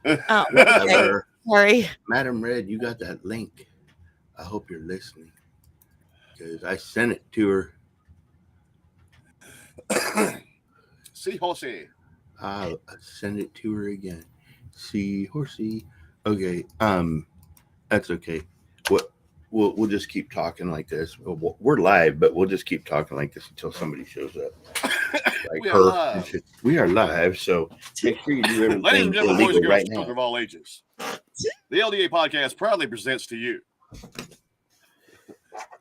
Oh, okay. Whatever. Sorry. Madam Red, you got that link. I hope you're listening because I sent it to her. See, horsey. I'll send it to her again. See, horsey. Okay. That's okay. What? We'll just keep talking like this. We're live, but we'll just keep talking like this until somebody shows up. Like We are her. live. We are live, so make sure you do everything Ladies and gentlemen, boys and illegal girls, right children now. of all ages, the LDA Podcast proudly presents to you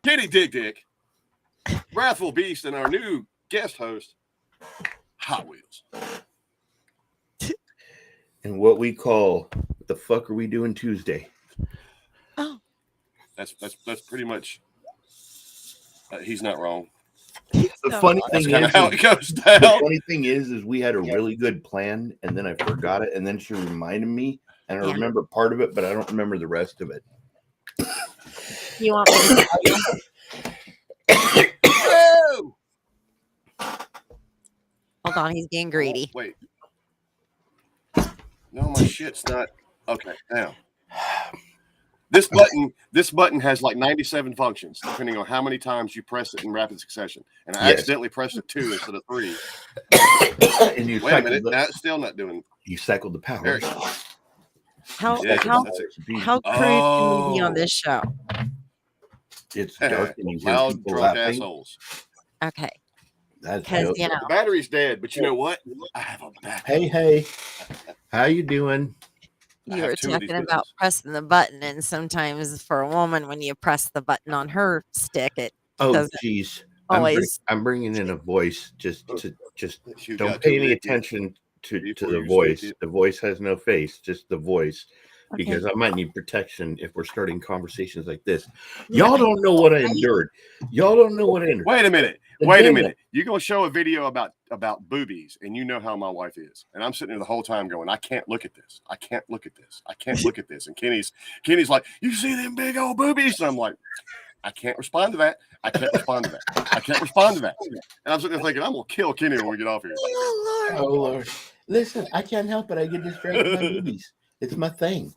Kenny Dick, Wrathful Beast, and our new guest host, Hot Wheels. And what we call, what the fuck are we doing Tuesday? Oh, That's pretty much. He's not wrong. The funny That's thing kind of is, how it goes the down. funny thing is we had a really good plan, and then I forgot it, and then she reminded me, and I Yeah. remember part of it, but I don't remember the rest of it. you want me to tell you? Whoa! Hold on, he's being greedy. Wait. No, my shit's not. Okay, now. This button has like 97 functions, depending on how many times you press it in rapid succession. And I Yes. accidentally pressed it 2 instead of 3. And you Wait a minute, that's still not doing. You cycled the There power. it is. How Yeah, how that's it. how crude can we be on Oh. this show? It's dark and you hear Loud, people drunk laughing. assholes. Okay, That's because dope. you know The battery's dead, but you know what? I have a backup. Hey, how you doing? I you have were 2 of these talking about businesses. pressing the button, and sometimes for a woman, when you press the button on her stick, it Oh, doesn't geez. always. I'm bringing in a voice. Just You don't got pay to any lick it attention to before the you voice. stick it. The voice has no face, just the voice. Okay. Because I might need protection if we're starting conversations like this. Y'all don't know what I endured. Y'all don't know what I endured. Wait a minute. The Wait a damn- minute. You're going to show a video about boobies, and you know how my wife is. And I'm sitting there the whole time going, I can't look at this. I can't look at this. I can't look at this. And Kenny's like, you see them big old boobies? And I'm like, I can't respond to that. I can't respond to that. I can't respond to that. And I'm sitting there thinking, I'm going to kill Kenny when we get off here. Oh, Lord. Oh, Lord. Listen, I can't help it. I get distracted by movies. It's my thing.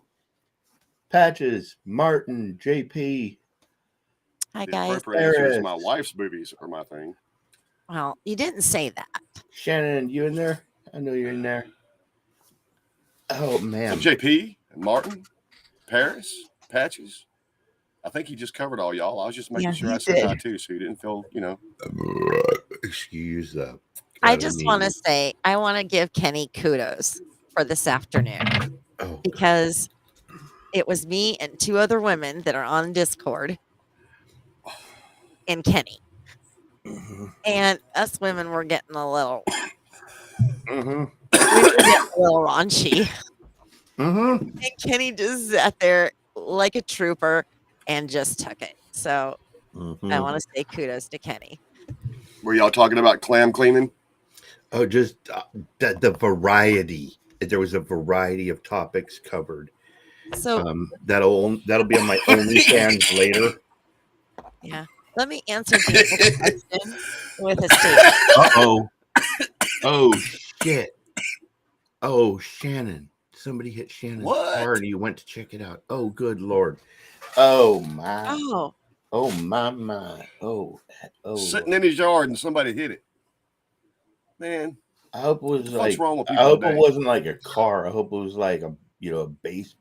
Patches, Martin, JP. Hi The guys. appropriate answer is Paris. my wife's boobies are my thing. Well, you didn't say that. Shannon, you in there? I know you're in there. Oh, So man. JP and Martin, Paris, Patches. I think he just covered all y'all. I was just making Yeah, sure he I said hi did. too, so you didn't feel, Excuse the. I just want to say I want to give Kenny kudos for this afternoon Oh, because it was me and 2 other women that are on Discord and Kenny. mhm, And us women were getting a little, mhm, we were getting a little raunchy. mhm. And Kenny just sat there like a trooper and just took it. So I Mhm. want to say kudos to Kenny. were y'all talking about clam cleaning? Oh, just the variety. There was a variety of topics covered. So That'll be on my OnlyFans later. yeah, let me answer Daniel's question with a statement. Uh-oh. Oh, shit. Oh, Shannon. Somebody hit Shannon's What? car and you went to check it out. Oh, good Lord. Oh, my. Oh, Oh, my. Oh. Sitting in his yard and somebody hit it. Man, I hope it was what's like, wrong with I people hope it today? wasn't like a car. I hope it was like a base,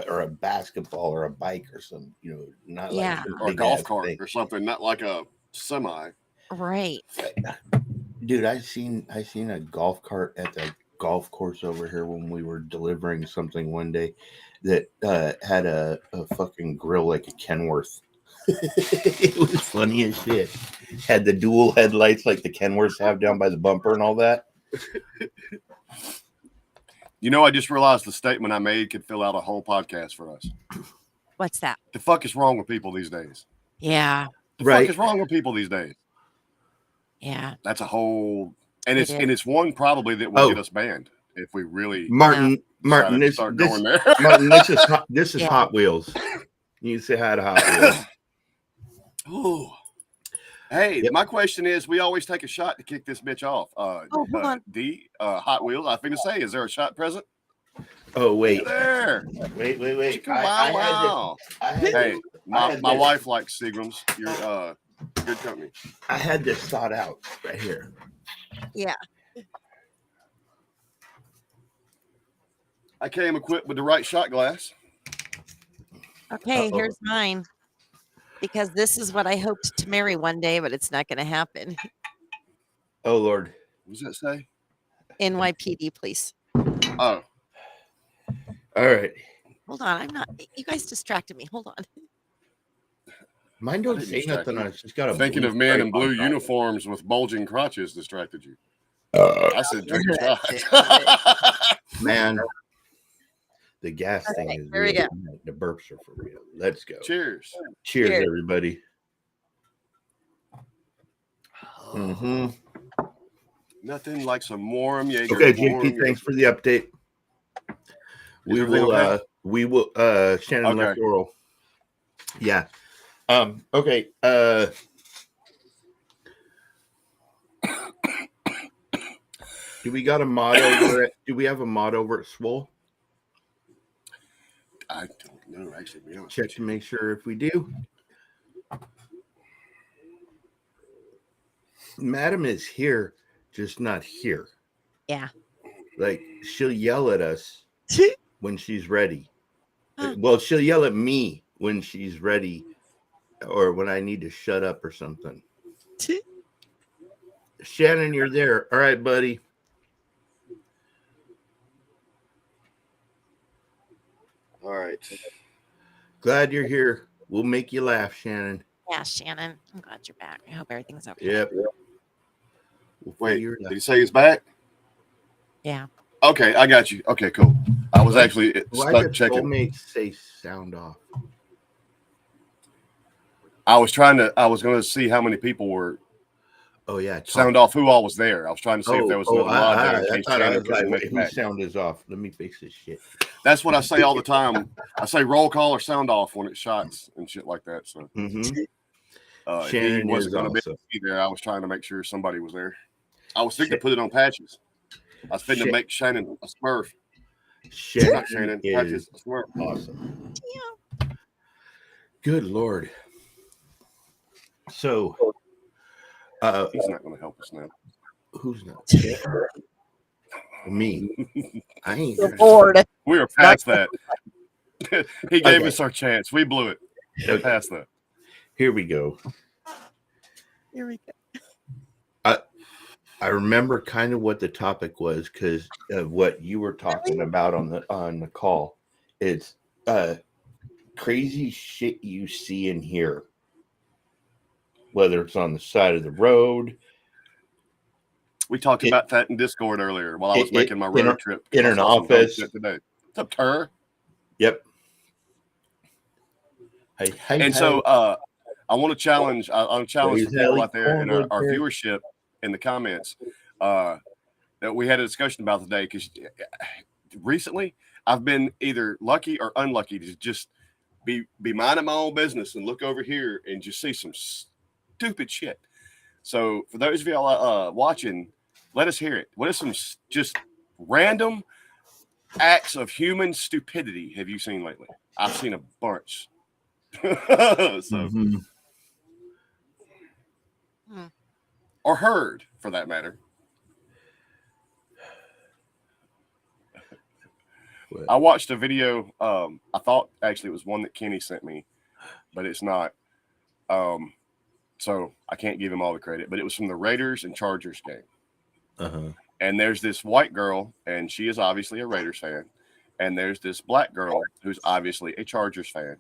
or a basketball or a bike or something, not Yeah. like some Or a big golf ass cart thing. or something, not like a semi. right. Dude, I seen a golf cart at the golf course over here when we were delivering something one day that had a fucking grill like a Kenworth. It was funny as shit. Had the dual headlights like the Kenworths have down by the bumper and all that. You know, I just realized the statement I made could fill out a whole podcast for us. What's that? The fuck is wrong with people these days? Yeah. The Right. fuck is wrong with people these days? Yeah. That's a whole, and It it's one probably that will get us banned if we really Martin, decided to this start going there. Martin, this is Yeah. Hot Wheels. You say hi to Hot Wheels. Ooh. Hey, Yep. my question is, we always take a shot to kick this bitch off. hold on. Hot Wheels, I was going to say, is there a shot present? Oh wait, there. wait. Chicka wow wow. Hey, my wife likes Seagrams. You're good company. I had this thought out right here. Yeah. I came equipped with the right shot glass. Okay, here's mine. Because this is what I hoped to marry one day, but it's not going to happen. Oh Lord. What does that say? NYPD, please. Oh. All right. Hold on. I'm not. You guys distracted me. Hold on. Mine don't say nothing on it. She's got a thinking blue of men in stripe blue on top. uniforms with bulging crotches distracted you. I said drink a shot. Man, the gas thing is here we real. go. The burps are for real. Let's go. Cheers. Cheers, everybody. Mm-hmm. Nothing like some warm Jaeger. Okay, JP, thanks for the update. We will Shannon left oral. Yeah. Okay. Do we got a mod over it? Do we have a mod over at Swole? I don't know, actually. Check to make sure if we do. Madam is here, just not here. Yeah. Like, she'll yell at us when she's ready. Well, she'll yell at me when she's ready or when I need to shut up or something. Shannon, you're there. All right, buddy. All right. Glad you're here. We'll make you laugh, Shannon. Yeah, Shannon. I'm glad you're back. I hope everything's okay. Yep. Wait, did he say he's back? Yeah. Okay, I got you. Okay, cool. I was actually stuck checking. Soulmates say sound off. I was going to see how many people were. Oh yeah, sound off. Who all was there? I was trying to see if there was another mod there. Whose sound is off? Let me fix this shit. That's what I say all the time. I say roll call or sound off when it shots and shit like that. So if he wasn't going to be there, I was trying to make sure somebody was there. I was thinking to put it on patches. I was thinking to make Shannon a Smurf. Shannon patches a Smurf. Awesome. Yeah. Good Lord. So. He's not going to help us now. Who's not? Me. I ain't bored. We were past that. He gave us our chance. We blew it. We're past that. Here we go. Here we go. I remember kind of what the topic was because of what you were talking about on the call. It's crazy shit you see and hear. Whether it's on the side of the road. We talked about that in Discord earlier while I was making my road trip. In an office. Today. What's up, Tur? Yep. So I want to challenge the people out there in our viewership in the comments that we had a discussion about today because recently I've been either lucky or unlucky to just be minding my own business and look over here and just see some stupid shit. So for those of y'all watching, let us hear it. What are some just random acts of human stupidity have you seen lately? I've seen a bunch. Or heard for that matter. I watched a video. I thought actually it was one that Kenny sent me, but it's not. So I can't give him all the credit, but it was from the Raiders and Chargers game. And there's this white girl, and she is obviously a Raiders fan. And there's this black girl who's obviously a Chargers fan.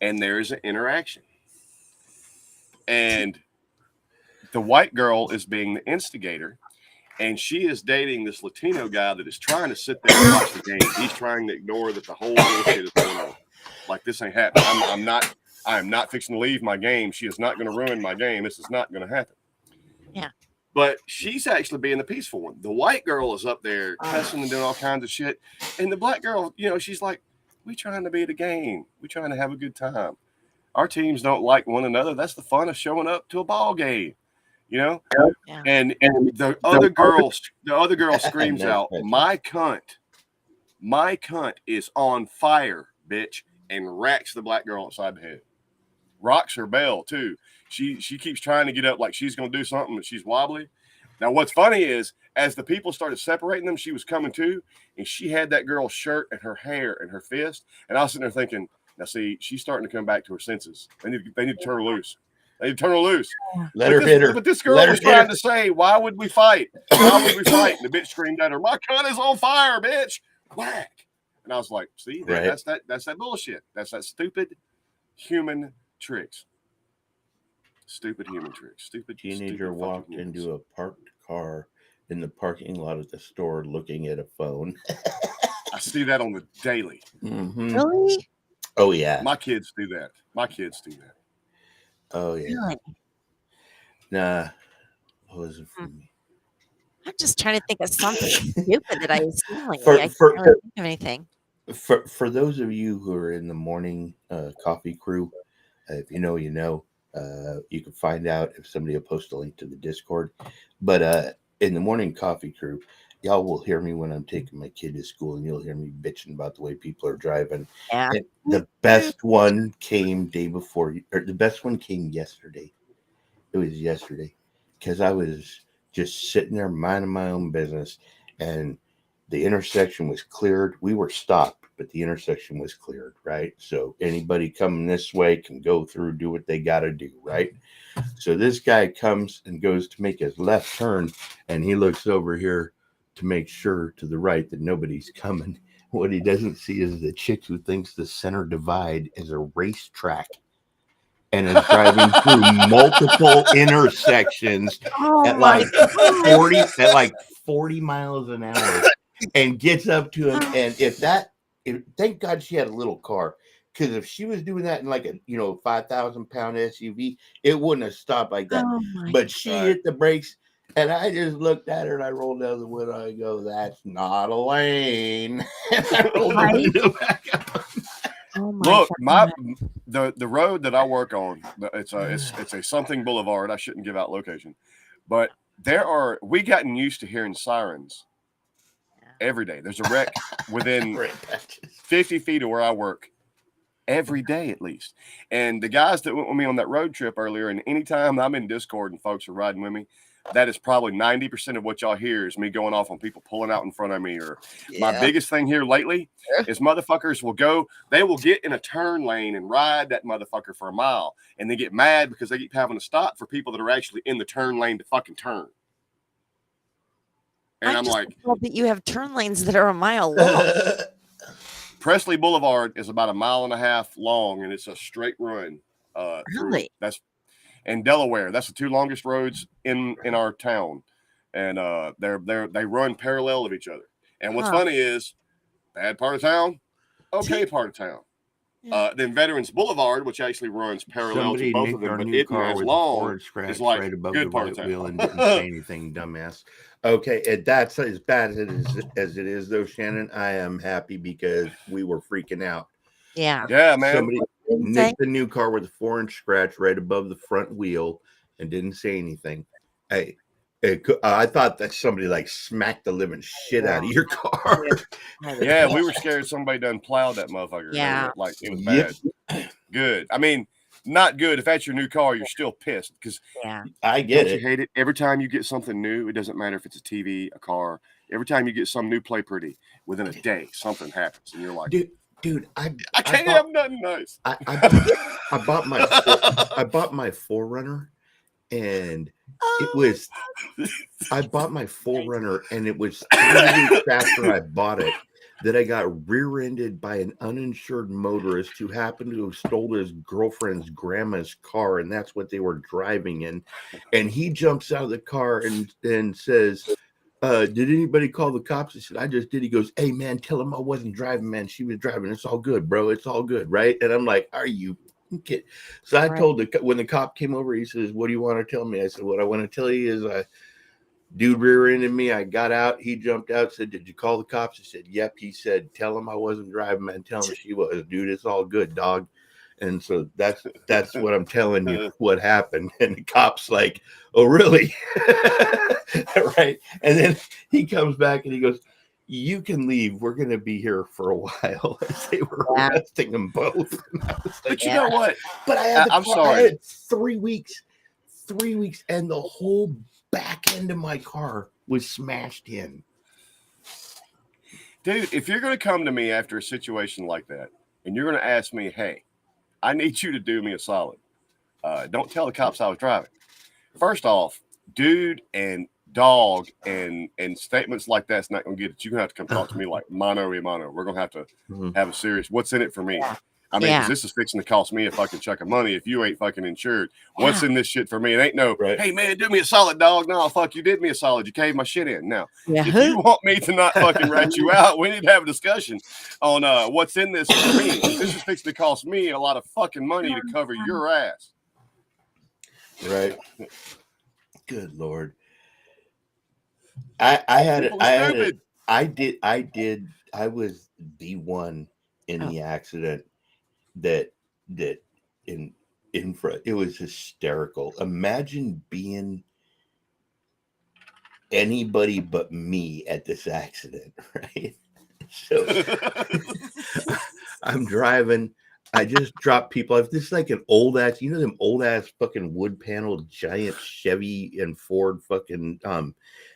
And there's an interaction. And the white girl is being the instigator. And she is dating this Latino guy that is trying to sit there and watch the game. He's trying to ignore that the whole bullshit is going on. Like, this ain't happening. I am not fixing to leave my game. She is not going to ruin my game. This is not going to happen. Yeah. But she's actually being the peaceful one. The white girl is up there cussing and doing all kinds of shit. And the black girl, she's like, we trying to be at a game. We trying to have a good time. Our teams don't like one another. That's the fun of showing up to a ball game. Yeah. And the other girl screams out, my cunt. My cunt is on fire, bitch, and racks the black girl upside the head. Rocks her bell too. She keeps trying to get up like she's gonna do something, but she's wobbly. Now, what's funny is as the people started separating them, she was coming to, and she had that girl's shirt and her hair and her fist. And I was sitting there thinking, now see, she's starting to come back to her senses. They need to turn her loose. They need to turn her loose. Let her hit her. But this girl was trying to say, why would we fight? Why would we fight? And the bitch screamed at her, my cunt is on fire, bitch. Whack. And I was like, see, that's that bullshit. That's that stupid human tricks. Stupid human tricks. Stupid teenager walked into a parked car in the parking lot at the store looking at a phone. I see that on the daily. Mm-hmm. Really? Oh yeah. My kids do that. Oh yeah. Really? Nah. What was it for me? I'm just trying to think of something stupid that I was doing lately. For- I for- can't really think of anything. For those of you who are in the morning coffee crew, if you know, you know. You can find out if somebody will post a link to the Discord. But in the morning coffee crew, y'all will hear me when I'm taking my kid to school, and you'll hear me bitching about the way people are driving. Yeah. And the best one came day before, or the best one came yesterday. It was yesterday because I was just sitting there minding my own business, and the intersection was cleared. We were stopped, but the intersection was cleared, right? So anybody coming this way can go through, do what they got to do, right? So this guy comes and goes to make his left turn, and he looks over here to make sure to the right that nobody's coming. What he doesn't see is the chick who thinks the center divide is a racetrack and is driving through multiple intersections at like 40 miles an hour. And gets up to him, and thank God she had a little car, because if she was doing that in like a 5,000-pound SUV, it wouldn't have stopped like that. But she hit the brakes, and I just looked at her and I rolled down the window. I go, "That's not a lane." And I rolled the window back up. Look, the road that I work on, it's a something boulevard. I shouldn't give out location, but we gotten used to hearing sirens. Every day. There's a wreck within 50 feet of where I work every day at least. And the guys that went with me on that road trip earlier, and anytime I'm in Discord and folks are riding with me, that is probably 90% of what y'all hear is me going off on people pulling out in front of me. Or my biggest thing here lately is motherfuckers they will get in a turn lane and ride that motherfucker for a mile, and they get mad because they keep having to stop for people that are actually in the turn lane to fucking turn. And I'm like, that you have turn lanes that are a mile long. Presley Boulevard is about 1.5 miles long, and it's a straight run. Really? That's in Delaware. That's the two longest roads in our town, and they run parallel of each other. And what's funny is, bad part of town, okay part of town. Then Veterans Boulevard, which actually runs parallel to both of them, but it's as long, is like right above good the part right of town. wheel and didn't say anything, dumbass. Okay, and that's as bad as it is, though, Shannon. I am happy because we were freaking out. Yeah, man. Somebody nicked the new car with a 4-inch scratch right above the front wheel and didn't say anything. Hey, I thought that somebody like smacked the living shit out of your car. Yeah, we were scared somebody done plowed that motherfucker. Yeah, like it was bad. Good. I mean, not good. If that's your new car, you're still pissed because I get it. You hate it every time you get something new. It doesn't matter if it's a TV, a car. Every time you get some new Play Pretty, within a day something happens, and you're like, dude, I can't have nothing nice. I bought my 4Runner, and it was I bought my 4Runner, and it was 3 weeks after I bought it that I got rear-ended by an uninsured motorist who happened to have stolen his girlfriend's grandma's car, and that's what they were driving in. And he jumps out of the car and says, did anybody call the cops? I said, I just did. He goes, hey, man, tell him I wasn't driving, man. She was driving. It's all good, bro. It's all good, right? And I'm like, are you kidding? So I told when the cop came over, he says, what do you want to tell me? I said, what I want to tell you is dude rear-ended me. I got out. He jumped out, said, did you call the cops? I said, yep. He said, tell him I wasn't driving, man. Tell him she was. Dude, it's all good, dog. And so that's what I'm telling you, what happened. And the cop's like, oh, really? Right. And then he comes back and he goes, you can leave. We're going to be here for a while. As they were Yeah. arresting them both. And I was like, But you know what? but I had I'm I sorry. had 3 weeks, and the whole back end of my car was smashed in. Dude, if you're going to come to me after a situation like that and you're going to ask me, hey, I need you to do me a solid. Don't tell the cops I was driving. First off, dude and dog and statements like that's not going to get it. You're going to have to come talk to me like mano a mano. We're going to have to have a serious, what's in it for me? I mean, because this is fixing to cost me a fucking chunk of money if you ain't fucking insured. What's in this shit for me? It ain't no, hey, man, do me a solid, dog. No, fuck, you did me a solid. You caved my shit in. Now, if you want me to not fucking rat you out, we need to have a discussion on what's in this for me. This is fixing to cost me a lot of fucking money to cover your ass. Right. Good Lord. I was the one in the accident that in front. It was hysterical. Imagine being anybody but me at this accident, right? So I'm driving. I just dropped people off. This is like an old ass, them old ass fucking wood paneled giant Chevy and Ford fucking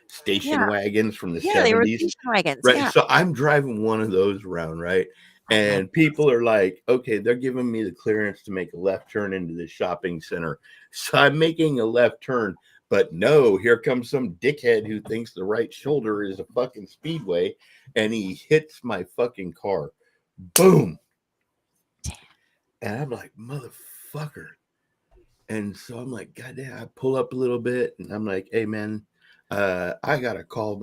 station wagons from the 70s. They were station wagons. Right. Yeah. So I'm driving one of those around, right? And people are like, okay, they're giving me the clearance to make a left turn into the shopping center. So I'm making a left turn, but no, here comes some dickhead who thinks the right shoulder is a fucking speedway, and he hits my fucking car. Boom. And I'm like, motherfucker. And so I'm like, goddamn, I pull up a little bit and I'm like, hey man, I gotta call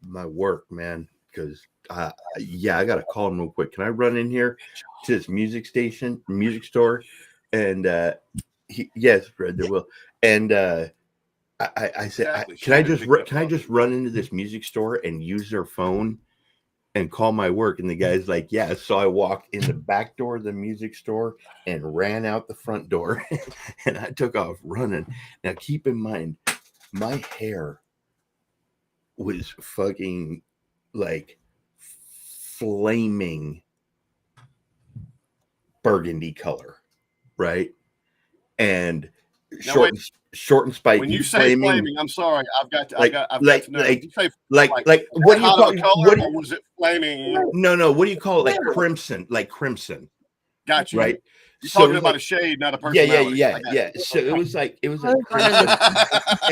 my work, man, because I gotta call him real quick. Can I run in here to this music store? And yes, Fred, there will. And I said, can I just run into this music store and use their phone and call my work? And the guy's like, yeah. So I walked in the back door of the music store and ran out the front door and I took off running. Now keep in mind, my hair was fucking like flaming burgundy color, right? And short and spiky. When you say flaming, I'm sorry, I've got to know. You say what do you call it? Or was it flaming? No, what do you call it? Like crimson. Got you. Right. You're talking about a shade, not a personality. Yeah. So it was like crimson.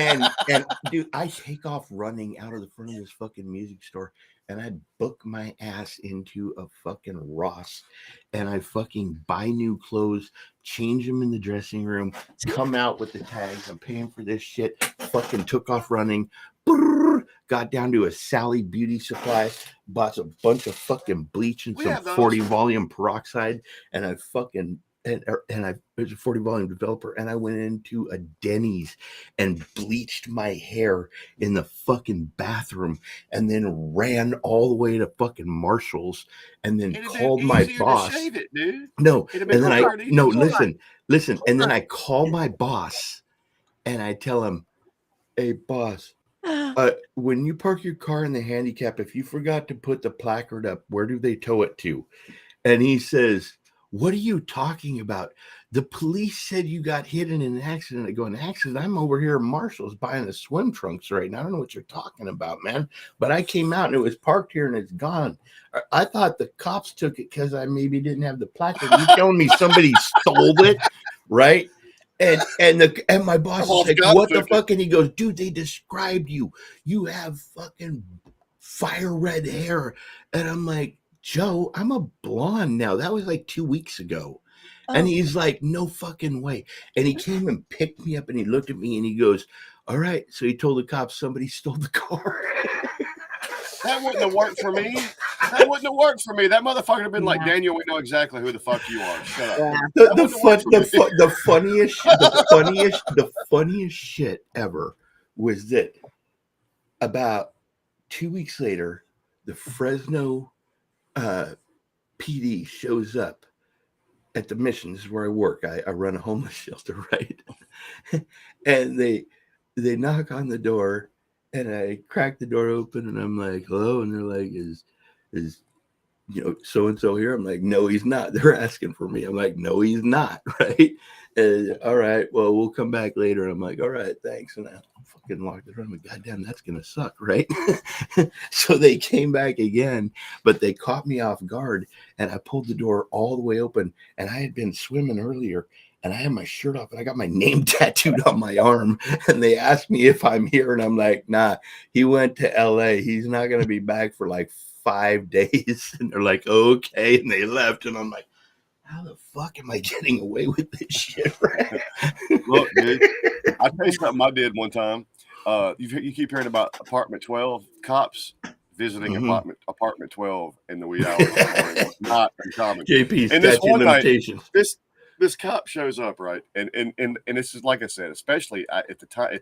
and dude, I take off running out of the front of this fucking music store, and I book my ass into a fucking Ross, and I fucking buy new clothes, change them in the dressing room, come out with the tags. I'm paying for this shit. Fucking took off running. Got down to a Sally Beauty Supply, bought a bunch of fucking bleach and some 40 volume peroxide, and I fucking and I was a 40 volume developer, and I went into a Denny's and bleached my hair in the fucking bathroom, and then ran all the way to fucking Marshall's, and then called my boss. To shave it, dude. No, and then listen, and then I call my boss, and I tell him, "Hey, boss. When you park your car in the handicap, if you forgot to put the placard up, where do they tow it to?" And he says, "What are you talking about? The police said you got hit in an accident." I go, "An accident? I'm over here at Marshall's buying the swim trunks right now. I don't know what you're talking about, man. But I came out and it was parked here and it's gone. I thought the cops took it because I maybe didn't have the placard. You telling me somebody stole it, right?" And my boss is like, "What the fuck?" And he goes, "Dude, they described you. You have fucking fire red hair." And I'm like, "Joe, I'm a blonde now. That was like 2 weeks ago." And he's like, "No fucking way." And he came and picked me up and he looked at me and he goes, "All right." So he told the cops somebody stole the car. That wouldn't have worked for me. That motherfucker would have been like, "Daniel, we know exactly who the fuck you are. Shut up." The funniest shit ever was that about 2 weeks later, the Fresno PD shows up at the Mission. This is where I work. I run a homeless shelter, right? And they knock on the door And I cracked the door open, and I'm like, "Hello," and they're like, "Is so and so here?" I'm like, "No, he's not." They're asking for me. I'm like, "No, he's not." Right? And, all right, well, we'll come back later. I'm like, "All right, thanks." And I fucking locked the door. I'm like, "God damn, that's gonna suck," right? So they came back again, but they caught me off guard, and I pulled the door all the way open, and I had been swimming earlier. And I had my shirt off, and I got my name tattooed on my arm. And they asked me if I'm here, and I'm like, "Nah, he went to LA. He's not gonna be back for like 5 days." And they're like, "Okay," and they left. And I'm like, "How the fuck am I getting away with this shit?" Right? Look, dude, I'll tell you something I did one time. You keep hearing about apartment 12 cops visiting Mhm. apartment 12 in the wee hours of the morning. It's not uncommon. JP, And this statute one night, limitations. this cop shows up, right? And this is, like I said, especially at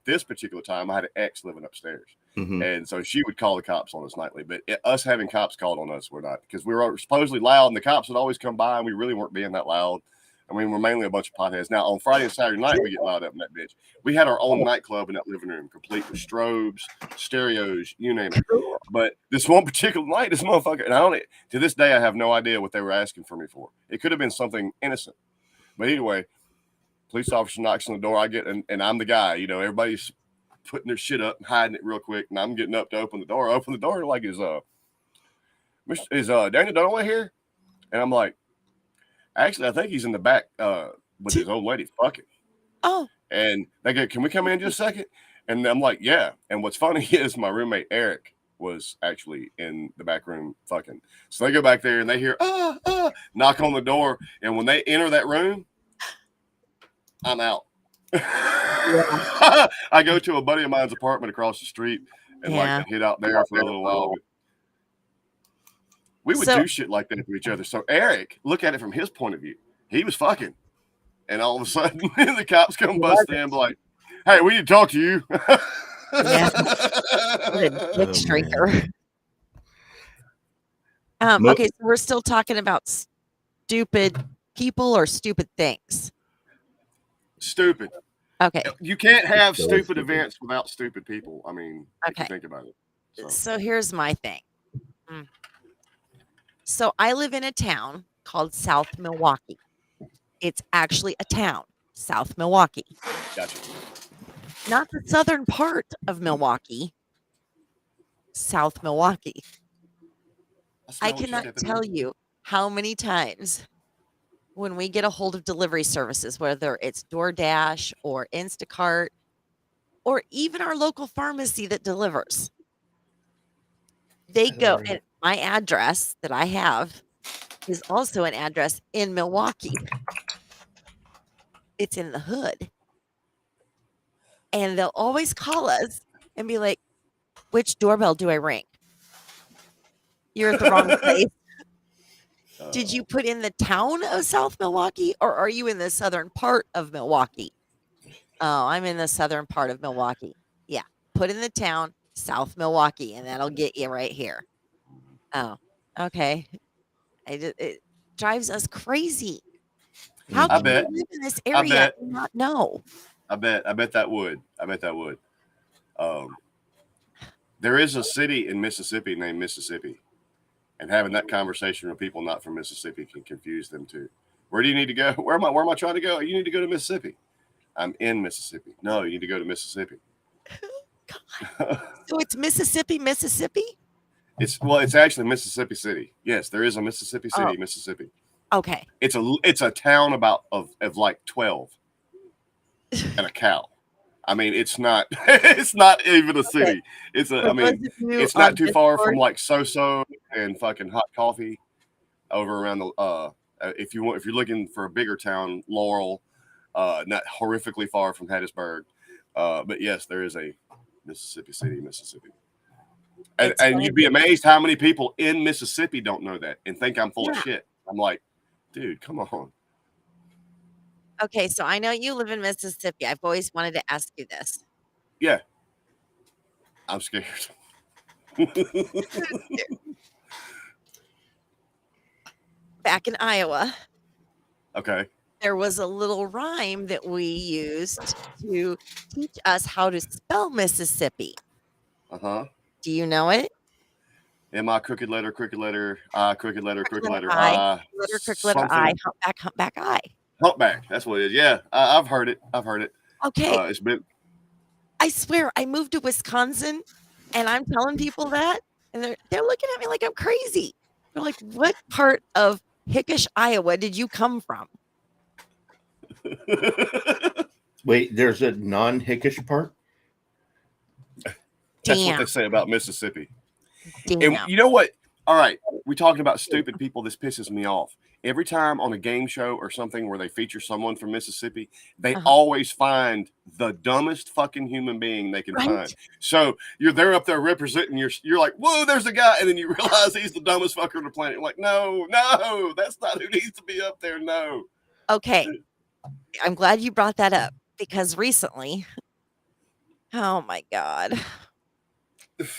this particular time, I had an ex living upstairs. Mhm. And so she would call the cops on us nightly. But us having cops called on us, we're not, because we were supposedly loud, and the cops would always come by, and we really weren't being that loud. I mean, we're mainly a bunch of potheads. Now, on Friday and Saturday night, we get loud up in that bitch. We had our own nightclub in that living room, complete with strobes, stereos, you name it. But this one particular night, this motherfucker, and to this day, I have no idea what they were asking for me for. It could have been something innocent. But anyway, police officer knocks on the door. I get, and I'm the guy, everybody's putting their shit up and hiding it real quick. And I'm getting up to open the door. I open the door, like, is Daniel Dunaway here? And I'm like, actually, I think he's in the back with his old lady fucking. Oh. And they go, "Can we come in just a second?" And I'm like, "Yeah." And what's funny is my roommate Eric was actually in the back room fucking. So they go back there and they hear knock on the door. And when they enter that room, I'm out. I go to a buddy of mine's apartment across the street and like hid out there for a little while. But we would do shit like that to each other. So Eric, look at it from his point of view. He was fucking. And all of a sudden, the cops come busting in and be like, "Hey, we need to talk to you." Yeah. Dick streaker. Okay, so we're still talking about stupid people or stupid things. Stupid. Okay. You can't have stupid events without stupid people. I mean, if you think about it. So here's my thing. So I live in a town called South Milwaukee. It's actually a town, South Milwaukee. Gotcha. Not the southern part of Milwaukee, South Milwaukee. I cannot tell you how many times when we get a hold of delivery services, whether it's DoorDash or Instacart or even our local pharmacy that delivers, they go, and my address that I have is also an address in Milwaukee. It's in the hood. And they'll always call us and be like, "Which doorbell do I ring? You're at the wrong place. Did you put in the town of South Milwaukee, or are you in the southern part of Milwaukee?" "Oh, I'm in the southern part of Milwaukee." "Yeah, put in the town, South Milwaukee, and that'll get you right here." "Oh, okay." It drives us crazy. How can you live in this area and not know? I bet that would. There is a city in Mississippi named Mississippi, and having that conversation with people not from Mississippi can confuse them too. Where do you need to go? Where am I trying to go? You need to go to Mississippi. I'm in Mississippi. No, you need to go to Mississippi. So it's Mississippi? It's actually Mississippi City. Yes, there is a Mississippi City, Mississippi. Okay. It's a town of like 12 and a cow. I mean, it's not even a city. It's it's not too far from like So and fucking Hot Coffee over around the if you're looking for a bigger town, Laurel, not horrifically far from Hattiesburg. But yes, there is a Mississippi City, Mississippi. And you'd be amazed how many people in Mississippi don't know that and think I'm full of shit. I'm like, dude, come on. Okay, so I know you live in Mississippi. I've always wanted to ask you this. Yeah. I'm scared. Back in Iowa. Okay. There was a little rhyme that we used to teach us how to spell Mississippi. Uh-huh. Do you know it? M-I, crooked letter, I, crooked letter, I, crooked letter I, something. humpback I. Humpback. That's what it is. Yeah, I've heard it. Okay. It's been. I swear, I moved to Wisconsin, and I'm telling people that, and they're looking at me like I'm crazy. They're like, "What part of Hickish, Iowa, did you come from?" Wait, there's a non-Hickish part? That's what Damn. they say about Mississippi. Damn. And you know what? All right, we're talking about stupid people. This pisses me off. Every time on a game show or something where they feature someone from Mississippi, they always find the dumbest fucking human being they can find. So they're up there representing you're like, whoa, there's a guy, and then you realize he's the dumbest fucker on the planet. You're like, no, that's not who needs to be up there. No. Okay. I'm glad you brought that up because recently, oh my God.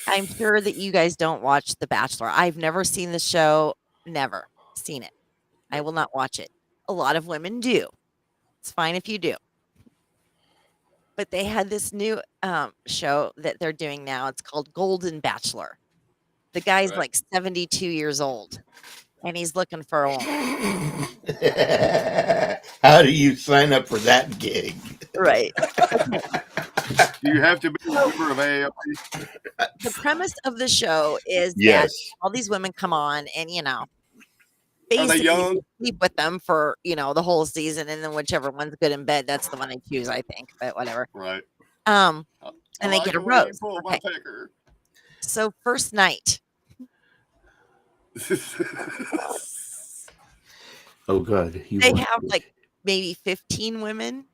I'm sure that you guys don't watch The Bachelor. I've never seen the show, never seen it. I will not watch it. A lot of women do. It's fine if you do. But they had this new show that they're doing now. It's called Golden Bachelor. The guy's like 72 years old, and he's looking for a woman. How do you sign up for that gig? Right. Do you have to be a member of AARP? The premise of the show is Yes. that all these women come on and, Are basically they young? sleep with them for, the whole season. And then whichever one's good in bed, that's the one I choose, I think. But whatever. Right. And I they like get a it when you rose. pull my Okay. pecker. So first night, Oh God. they have like maybe 15 women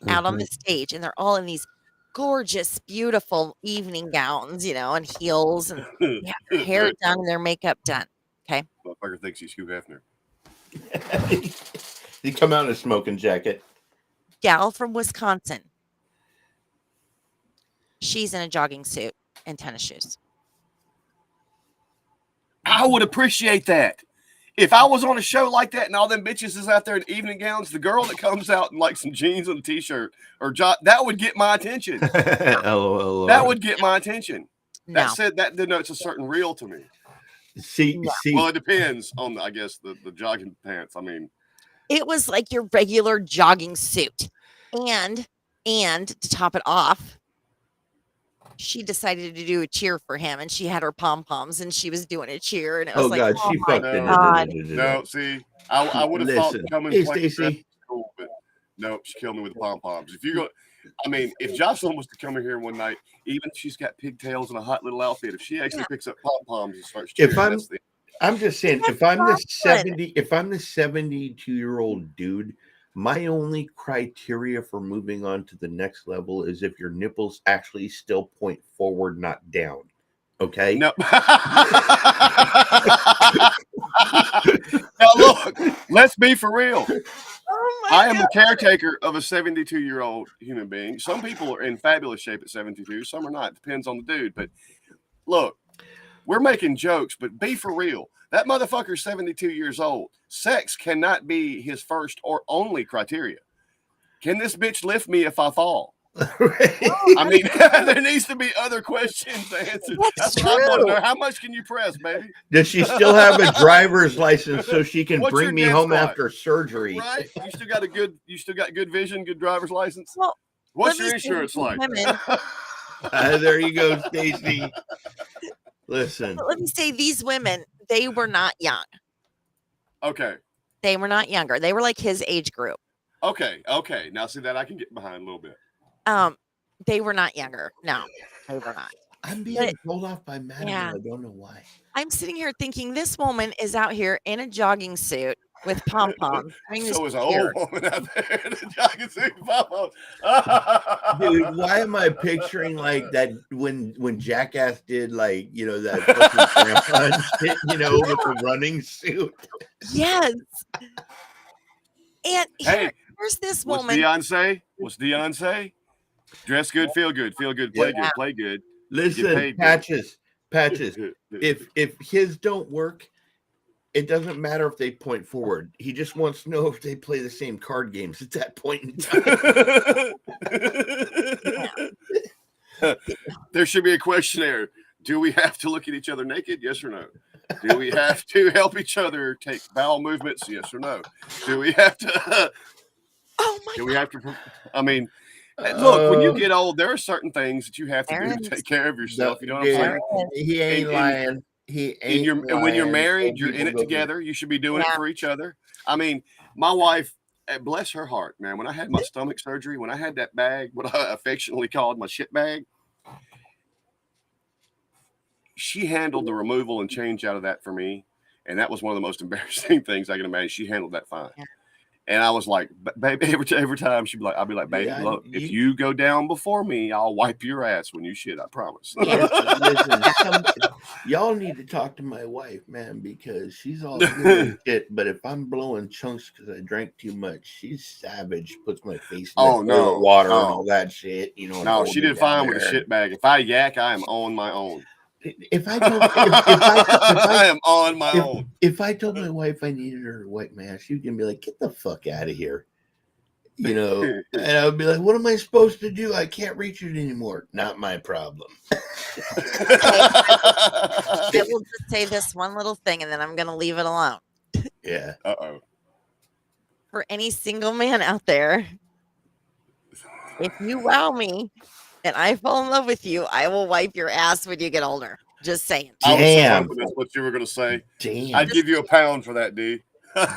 out on the stage, and they're all in these gorgeous, beautiful evening gowns, and heels, and they have their hair done and their makeup done. Okay. Motherfucker thinks he's Hugh Hefner. He come out in a smoking jacket. Gal from Wisconsin. She's in a jogging suit and tennis shoes. I would appreciate that. If I was on a show like that and all them bitches is out there in evening gowns, the girl that comes out in like some jeans and a t-shirt that would get my attention. LOL. That would get my attention. No. That denotes a certain real to me. See. Well, it depends on, I guess, the jogging pants. I mean, It was like your regular jogging suit. And to top it off, she decided to do a cheer for him, and she had her pom-poms and she was doing a cheer, and it was God, she my fucked God. no, see, I would have thought coming Hey, playing Stacey. cool, but no, she killed me with the pom-poms. If you go, I mean, if Jocelyn was to come in here one night, even if she's got pigtails and a hot little outfit, if she actually picks up pom-poms and starts cheering, I'm just saying, if I'm the 72-year-old dude, my only criteria for moving on to the next level is if your nipples actually still point forward, not down. Okay. No. Now look, let's be for real. I am the caretaker of a 72-year-old human being. Some people are in fabulous shape at 72. Some are not. It depends on the dude. But look, we're making jokes, but be for real. That motherfucker's 72 years old. Sex cannot be his first or only criteria. Can this bitch lift me if I fall? I mean, there needs to be other questions answered. That's what I want to know. How much can you press, baby? Does she still have a driver's license so she can What's your bring me dance home like? after surgery? Right? You still got good vision, good driver's license. Well, What's let your me say insurance like? women- There you go, Stacey. Listen. Let me say, these women, they were not young. Okay. They were not younger. They were like his age group. Okay. Now see that I can get behind a little bit. They were not younger. No, they were not. I'm being told off by Matt. Yeah. I don't know why. I'm sitting here thinking this woman is out here in a jogging suit with pom-poms. So is an old woman out there in a jogging suit and pom-poms. Dude, why am I picturing like that when Jackass did like, that fucking grandpa shit, with the running suit? Yes. And Hey, here's this what's woman. What's Dion say? Dress good, feel good, play good, play good. Listen, Patches. If his don't work, it doesn't matter if they point forward. He just wants to know if they play the same card games at that point in time. There should be a questionnaire. Do we have to look at each other naked? Yes or no? Do we have to help each other take bowel movements? Yes or no? Do we have to? Oh my Do we have to? I mean, Uh, look, when you get old, there are certain things that you have to do to Parents. take care of yourself. You know what I'm dude, saying? he ain't And- lying. He ain't And when you're lying. married, Old you're in people it go through- together. You should be doing it Yeah. for each other. I mean, my wife, bless her heart, man. When I had my stomach surgery, when I had that bag, what I affectionately called my shit bag, she handled the removal and change out of that for me. And that was one of the most embarrassing things I can imagine. She handled that fine. Yeah. And I was like, baby, every time she'd be like, I'll be like, baby, Yeah, look, if you go down before me, I'll wipe your ass when you shit. I promise. Listen, y'all need to talk to my wife, man, because she's all good and shit. But if I'm blowing chunks because I drank too much, she's savage. Puts my face in Oh, the no. toilet water and Oh. all that shit. You know. and No, hold she me did down fine with a there. shit bag. If I yak, I am on my own. If I told, I am on my own. if I told my wife I needed her to wipe my ass, she'd gonna be like, "Get the fuck out of here," you know. And I would be like, "What am I supposed to do? I can't reach it anymore." Not my problem. I will just say this one little thing, and then I'm going to leave it alone. Yeah. Uh-oh. For any single man out there, if you wow me and I fall in love with you, I will wipe your ass when you get older. Just saying. I was so Damn. hoping that's what you were going to say. Damn. I'd give you £1 for that, D. Damn.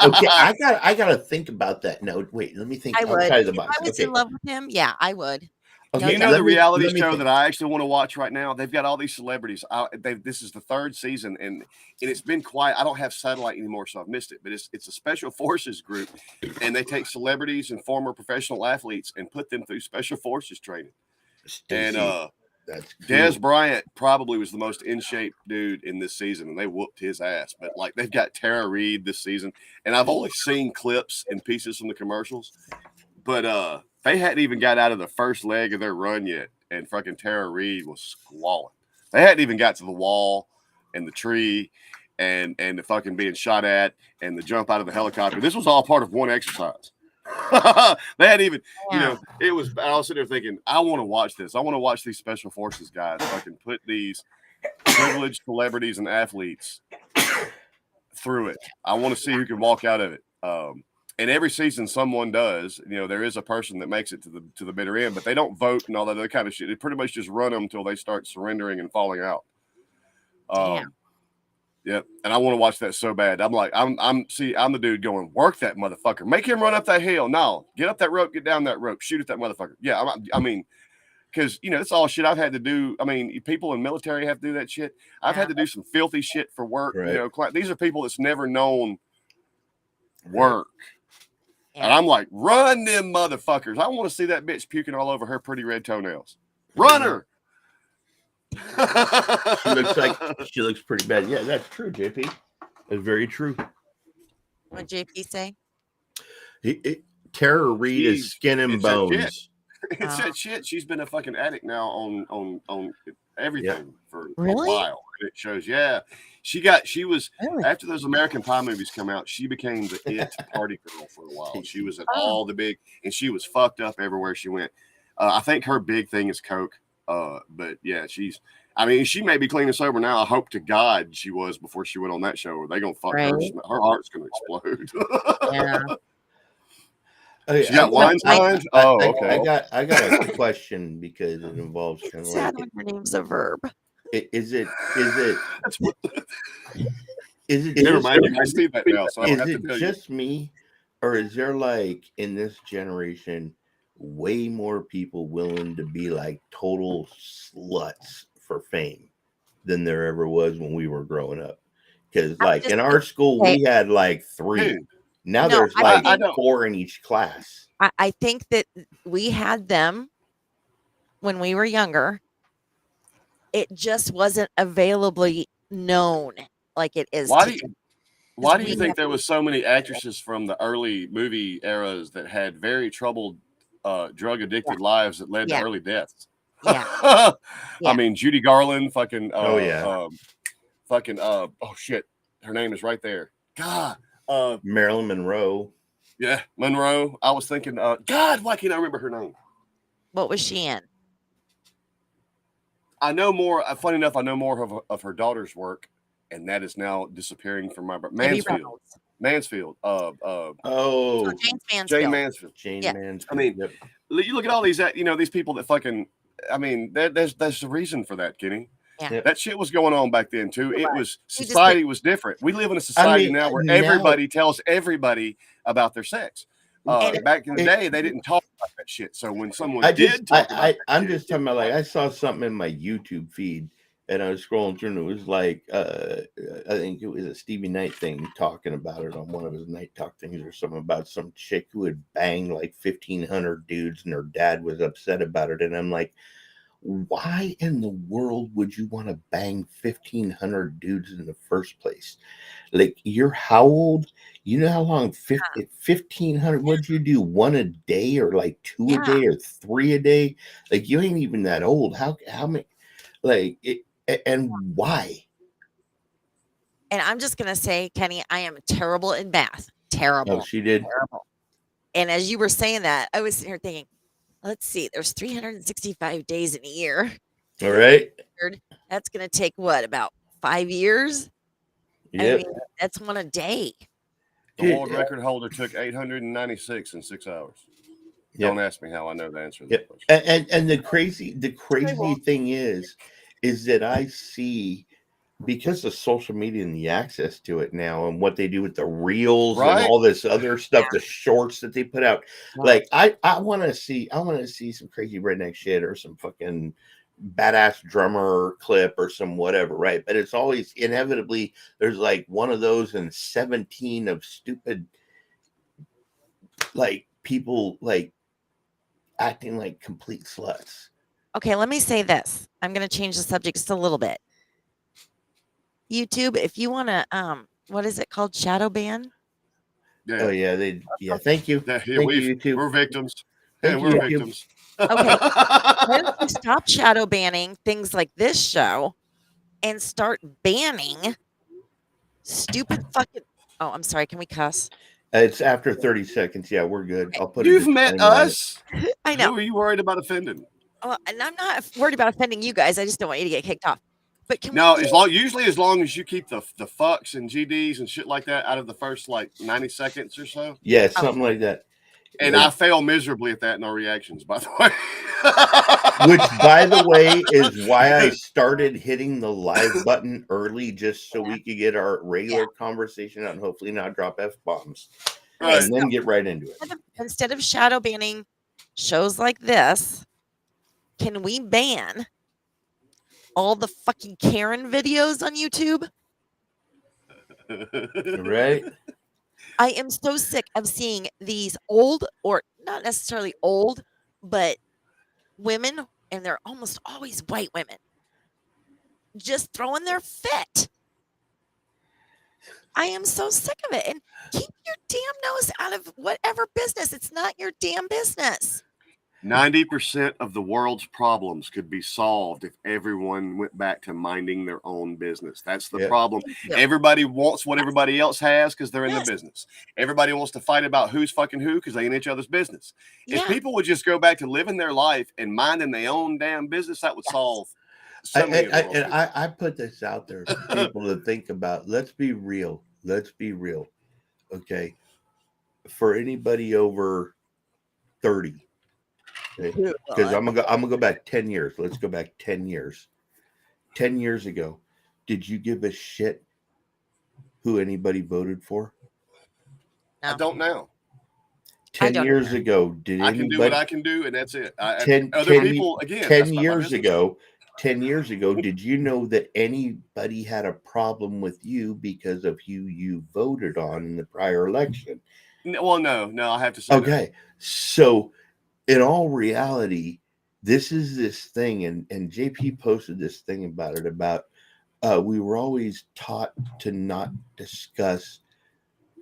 Okay, I gotta think about that. No, wait, let me think I would. outside the If box. I was Okay. in love with him, yeah, I would. Okay, You know let the me- reality let me show think. that I actually want to watch right now? They've got all these celebrities. This is the 3rd season, and it's been quiet. I don't have satellite anymore, so I've missed it. But it's a special forces group, and they take celebrities and former professional athletes and put them through special forces training. Stacey, And that's Des cool. Bryant probably was the most in shape dude in this season, and they whooped his ass. But like they've got Tara Reid this season, and I've only seen clips and pieces from the commercials. But they hadn't even got out of the first leg of their run yet, and fucking Tara Reid was squalling. They hadn't even got to the wall and the tree and the fucking being shot at and the jump out of the helicopter. This was all part of one exercise. They hadn't even, you know, it was. I was sitting there thinking, I want to watch this. I want to watch these special forces guys fucking put these privileged celebrities and athletes through it. I want to see who can walk out of it. And every season, someone does. You know, there is a person that makes it to the bitter end, but they don't vote and all that other kind of shit. They pretty much just run them until they start surrendering and falling out. Damn. Yep. And I want to watch that so bad. I'm like, I'm the dude going, work that motherfucker. Make him run up that hill. No, get up that rope, get down that rope, shoot at that motherfucker. Yeah. I mean, because, you know, it's all shit I've had to do. I mean, people in military have to do that shit. I've had to do some filthy shit for work. Right. You know, these are people that's never known work. Yeah. And I'm like, run them motherfuckers. I want to see that bitch puking all over her pretty red toenails. Run her. She looks pretty bad. Yeah, that's true, JP. That's very true. What JP say? Tara Reid is She's- skin and it's that shit. bones. It's that shit. She's been a fucking addict now on everything for Really? a while. It shows, yeah. She was Really? after those American Pie movies come out, she became the it party girl for a while. She was at all the big, and she was fucked up everywhere she went. I think her big thing is coke. But yeah, she may be clean and sober now. I hope to God she was before she went on that show. Or they gonna fuck her. Right. Her heart's gonna explode. Yeah. Okay, She got I- Weinstein. I- Oh, I- okay. I got a question because it involves kind of It's sad like when her name's a verb. is it That's what. just, Never mind. You can see that now, so I don't is have to it tell you. just me, or is there like in this generation way more people willing to be like total sluts for fame than there ever was when we were growing up? Because like in our school we had like 3. Dude. Now No, there's I like think- 4 in each class. I think that we had them when we were younger. It just wasn't availably known like it is Why do today. Why do you we think have- there was so many actresses from the early movie eras that had very troubled, drug addicted lives that led Yeah. to early deaths? Yeah. I Yeah. mean, Judy Garland, fucking, Oh, yeah. oh shit, her name is right there. God, Marilyn Monroe. yeah, Monroe. I was thinking, God, why can't I remember her name? What was she in? I know more. Funny enough, I know more of her daughter's work, and that is now disappearing from my Debbie Mansfield. Reynolds. Mansfield. Oh, James Mansfield. Jane Mansfield. Jane Yeah. Mansfield. I mean, yep. you look at all these, these people that fucking. I mean, there's a reason for that, Kenny. Yeah. Yep. That shit was going on back then too. It Right. was We just society was different. We live in a society now where everybody tells everybody about their sex. Back in the day, they didn't talk about that shit. So when someone I'm did talk about that I'm shit, just talking about, like, I saw something in my YouTube feed and I was scrolling through and it was like, I think it was a Stevie Knight thing talking about it on one of his night talk things or something about some chick who had banged like 1,500 dudes and her dad was upset about it. And I'm like, why in the world would you want to bang 1,500 dudes in the first place? Like, you're how old? You know how long 1,500? What'd you do? One a day or like two a day or three a day? Like, you ain't even that old. How many? Like, and why? And I'm just gonna say, Kenny, I am terrible in math. Terrible. Oh, she did. Terrible. And as you were saying that, I was sitting here thinking, let's see, there's 365 days in a year. All right. That's going to take what, about 5 years? Yep. I mean, that's one a day. the world record holder took 896 in 6 hours. Yep. Don't ask me how I know the answer to that question. And the crazy thing is that I see, because of social media and the access to it now and what they do with the reels and all this other stuff, the shorts that they put out. Like, I want to see some crazy redneck shit or some fucking badass drummer clip or some whatever, right? But it's always inevitably there's like one of those and 17 of stupid, like, people like acting like complete sluts. Okay, let me say this. I'm going to change the subject just a little bit. YouTube, if you want to, what is it called? Shadow ban? Yeah. Oh, yeah. Thank you. Yeah, thank you, YouTube. We're victims. We're victims. Okay. Why don't you stop shadow banning things like this show and start banning stupid fucking. Oh, I'm sorry. Can we cuss? It's after 30 seconds. Yeah, we're good. I'll put You've met us. I know. Who are you worried about offending? Well, and I'm not worried about offending you guys. I just don't want you to get kicked off. But can usually as long as you keep the fucks and GDs and shit like that out of the first like 90 seconds or so. Yeah, something like that. And I fail miserably at that in our reactions, by the way. Which, by the way, is why I started hitting the live button early, just so we could get our regular conversation out and hopefully not drop F-bombs. Right. And then get right into it. Instead of shadow banning shows like this, can we ban all the fucking Karen videos on YouTube? Right? I am so sick of seeing these old, or not necessarily old, but women, and they're almost always white women, just throwing their fit. I am so sick of it. And keep your damn nose out of whatever business. It's not your damn business. 90% of the world's problems could be solved if everyone went back to minding their own business. That's the problem. Everybody wants what everybody else has because they're in the business. Everybody wants to fight about who's fucking who because they in each other's business. If people would just go back to living their life and minding their own damn business, that would solve so many of the world's I put this out there for people to think about. Let's be real. Okay. For anybody over 30. Because I'm gonna go back 10 years. Let's go back 10 years. 10 years ago, did you give a shit who anybody voted for? No. I don't know. 10 years ago, did I can do what I can do, and that's it. 10 years ago, Mm-hmm. did you know that anybody had a problem with you because of who you voted on in the prior election? Well, no, I have to say okay. So in all reality, this is this thing, and JP posted this thing about it, about we were always taught to not discuss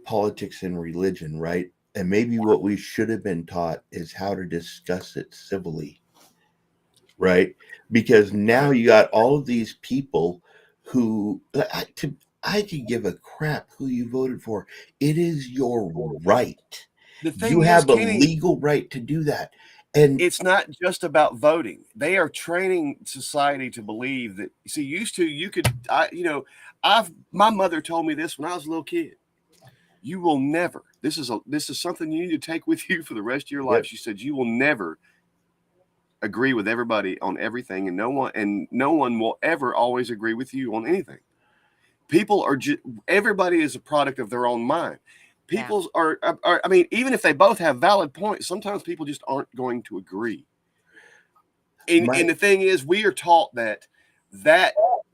politics and religion, right? And maybe what we should have been taught is how to discuss it civilly, right? Because now you got all of these people who, I could give a crap who you voted for. It is your right. You have a legal right to do that. And it's not just about voting. They are training society to believe that. See, my mother told me this when I was a little kid. You will never. This is something you need to take with you for the rest of your life. Yep. She said you will never agree with everybody on everything, and no one will ever always agree with you on anything. People are everybody is a product of their own mind. People's are I mean, even if they both have valid points, sometimes people just aren't going to agree. And the thing is, we are taught that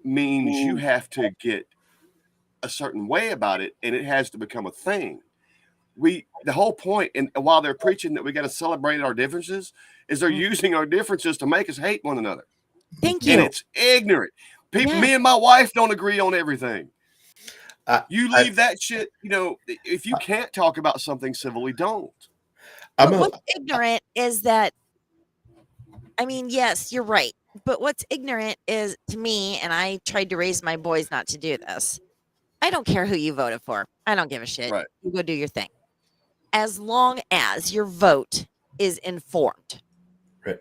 means you have to get a certain way about it, and it has to become a thing. The whole point, and while they're preaching that we got to celebrate our differences, is they're using our differences to make us hate one another. Thank you. And it's ignorant. People, me and my wife don't agree on everything. You leave that shit, if you can't talk about something civilly, don't. What's ignorant is that, I mean, yes, you're right. But what's ignorant is, to me, and I tried to raise my boys not to do this, I don't care who you voted for. I don't give a shit. Right. You go do your thing. As long as your vote is informed. Right.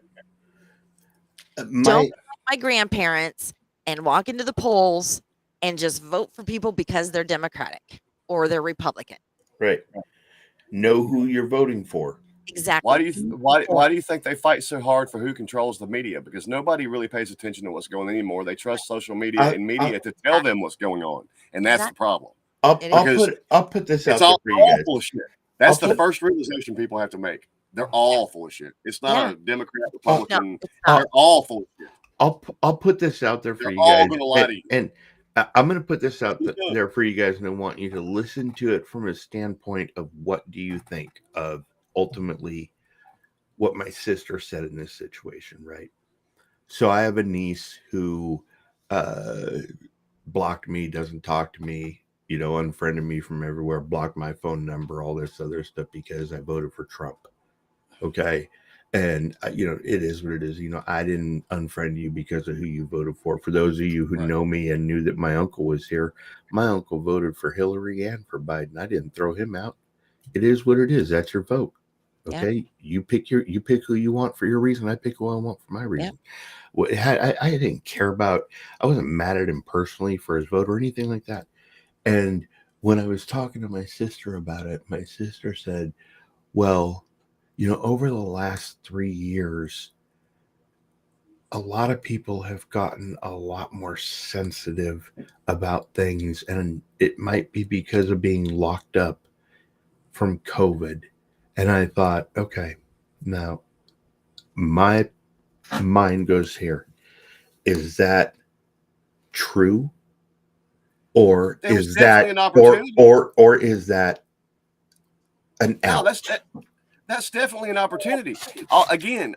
Don't be like my grandparents and walk into the polls and just vote for people because they're Democratic or they're Republican. Right. Know who you're voting for. Exactly. Why do you think they fight so hard for who controls the media? Because nobody really pays attention to what's going on anymore. They trust social media and media to tell them what's going on, and that's the problem. I'll put this out there for you guys. Full of shit. That's the first realization people have to make. They're all full of shit. It's not a Democrat, Republican. They're all full of shit. I'll put this out there for you guys. They're all gonna lie to you. And I'm going to put this out there for you guys, and I want you to listen to it from a standpoint of what do you think of ultimately what my sister said in this situation, right? So I have a niece who blocked me, doesn't talk to me, unfriended me from everywhere, blocked my phone number, all this other stuff because I voted for Trump. Okay. And, it is what it is. I didn't unfriend you because of who you voted for. For those of you who know me and knew that my uncle was here, my uncle voted for Hillary and for Biden. I didn't throw him out. It is what it is. That's your vote. Okay. Yeah. You pick who you want for your reason. I pick who I want for my reason. Yeah. I didn't care about, I wasn't mad at him personally for his vote or anything like that. And when I was talking to my sister about it, my sister said, well, over the last 3 years, a lot of people have gotten a lot more sensitive about things, and it might be because of being locked up from COVID. And I thought, okay, now my mind goes here. Is that true? Or is that or is that an out? No, that's definitely an opportunity. Again,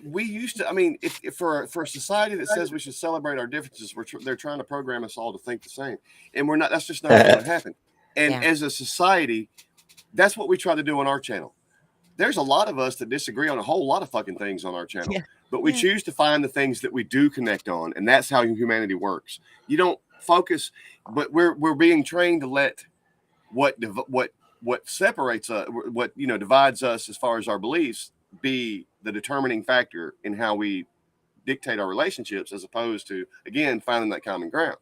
we used to. I mean, if for a society that says we should celebrate our differences, they're trying to program us all to think the same, and we're not. That's just not going to happen. And as a society, that's what we try to do on our channel. There's a lot of us that disagree on a whole lot of fucking things on our channel, but we choose to find the things that we do connect on, and that's how humanity works. You don't focus, but we're being trained to let what separates us, what divides us as far as our beliefs, be the determining factor in how we dictate our relationships, as opposed to, again, finding that common ground.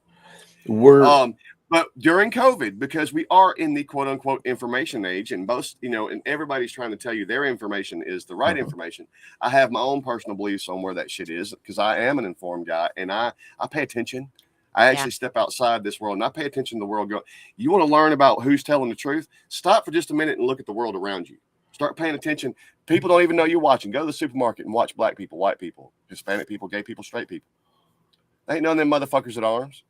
But during COVID, because we are in the quote unquote information age, and most, and everybody's trying to tell you their information is the right information. I have my own personal beliefs on where that shit is, because I am an informed guy, and I pay attention. I actually step outside this world and I pay attention to the world. You want to learn about who's telling the truth? Stop for just a minute and look at the world around you. Start paying attention. People don't even know you're watching. Go to the supermarket and watch black people, white people, Hispanic people, gay people, straight people. They ain't none of them motherfuckers at arms.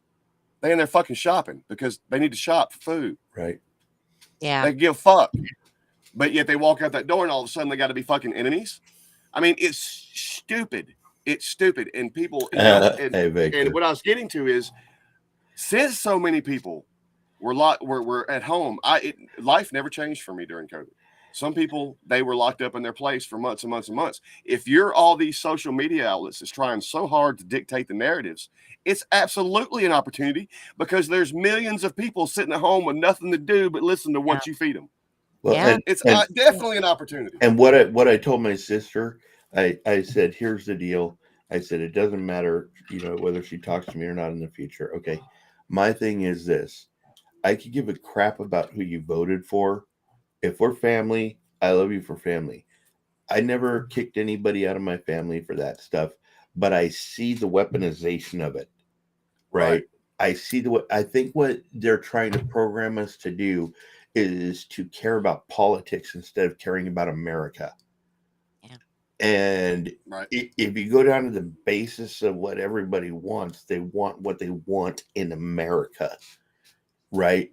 They in there fucking shopping because they need to shop for food. Right. Yeah. They give a fuck. But yet they walk out that door and all of a sudden they got to be fucking enemies. I mean, it's stupid. It's stupid. And people, and what I was getting to is, since so many people were at home, life never changed for me during COVID. Some people, they were locked up in their place for months and months and months. If you're all these social media outlets that's trying so hard to dictate the narratives, it's absolutely an opportunity, because there's millions of people sitting at home with nothing to do but listen to what you feed them. Well, it's definitely an opportunity. And what I told my sister, I said, here's the deal. I said, it doesn't matter, whether she talks to me or not in the future. Okay. My thing is this. I could give a crap about who you voted for. If we're family, I love you for family. I never kicked anybody out of my family for that stuff, but I see the weaponization of it. Right. I see I think what they're trying to program us to do is to care about politics instead of caring about America. Yeah. And Right. if you go down to the basis of what everybody wants, they want what they want in America, right?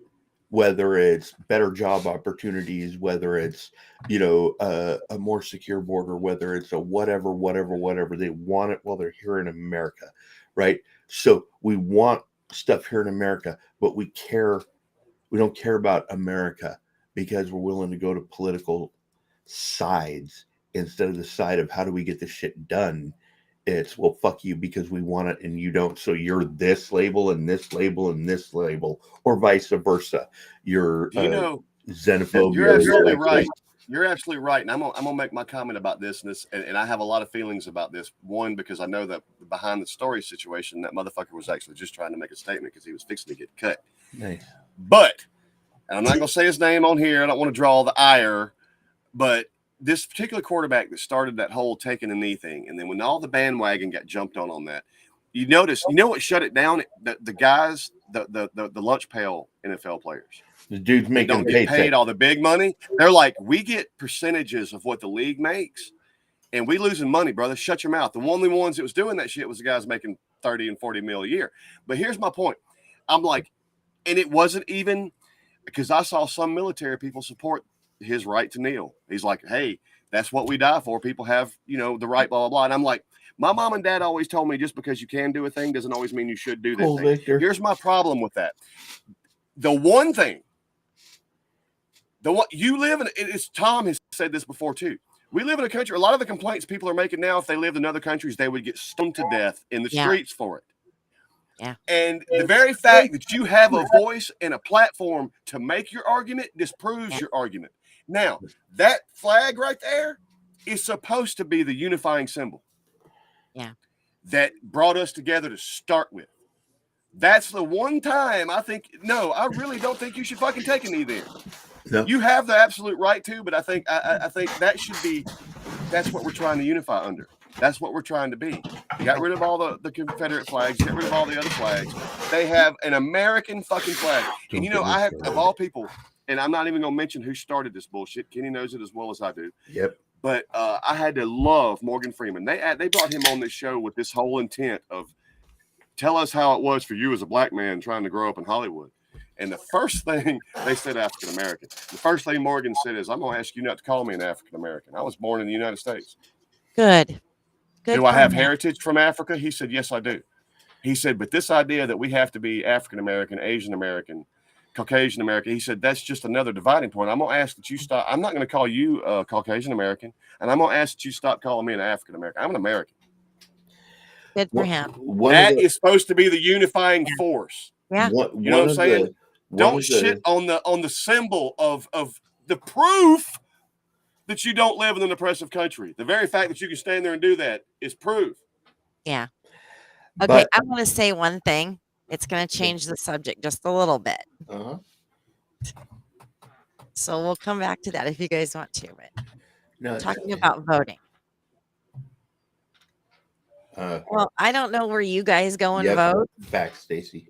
Whether it's better job opportunities, whether it's, a more secure border, whether it's a whatever, they want it while they're here in America, right? So we want stuff here in America, but we don't care about America because we're willing to go to political sides instead of the side of how do we get this shit done. It's, well, fuck you because we want it and you don't. So you're this label and this label and this label, or vice versa. You're xenophobia. You're absolutely right. You're absolutely right. And I'm gonna make my comment about this, and I have a lot of feelings about this. One, because I know that behind the story situation, that motherfucker was actually just trying to make a statement because he was fixing to get cut. Nice. But, and I'm not gonna say his name on here. I don't want to draw the ire, but this particular quarterback that started that whole taking a knee thing, and then when all the bandwagon got jumped on that, you notice, what shut it down? The guys, the lunch pail NFL players. The dude's making don't get paid all the big money. They're like, we get percentages of what the league makes, and we losing money, brother. Shut your mouth. The only ones that was doing that shit was the guys making 30 and 40 mil a year. But here's my point. I'm like, and it wasn't even because I saw some military people support his right to kneel. He's like, hey, that's what we die for. People have, the right, blah, blah, blah. And I'm like, my mom and dad always told me just because you can do a thing doesn't always mean you should do that thing. Victor. Here's my problem with that. The one thing, you live in, it's Tom has said this before too. We live in a country, a lot of the complaints people are making now, if they lived in other countries, they would get stoned to death in the streets for it. Yeah. And the very fact that you have a voice and a platform to make your argument disproves your argument. Now, that flag right there is supposed to be the unifying symbol. Yeah. That brought us together to start with. That's the one time I really don't think you should fucking take a knee there. No. You have the absolute right to, but I think that should be, that's what we're trying to unify under. That's what we're trying to be. Got rid of all the Confederate flags, get rid of all the other flags. They have an American fucking flag. And I have, of all people, and I'm not even going to mention who started this bullshit. Kenny knows it as well as I do. Yep. But I had to love Morgan Freeman. They brought him on this show with this whole intent of tell us how it was for you as a black man trying to grow up in Hollywood. And the first thing they said, African American. The first thing Morgan said is, I'm going to ask you not to call me an African American. I was born in the United States. Good. Do I have heritage from Africa? He said, yes, I do. He said, but this idea that we have to be African American, Asian American, Caucasian American, he said, that's just another dividing point. I'm going to ask that you stop. I'm not going to call you Caucasian American, and I'm going to ask that you stop calling me an African American. I'm an American. Good for him. That is supposed to be the unifying force. Yeah. You know what I'm saying? Don't shit on the symbol of the proof that you don't live in an oppressive country. The very fact that you can stand there and do that is proof. Yeah. Okay, I want to say one thing. It's going to change the subject just a little bit. Uh-huh. So we'll come back to that if you guys want to. But no, talking about voting. Well, I don't know where you guys go and vote. Back, Stacy.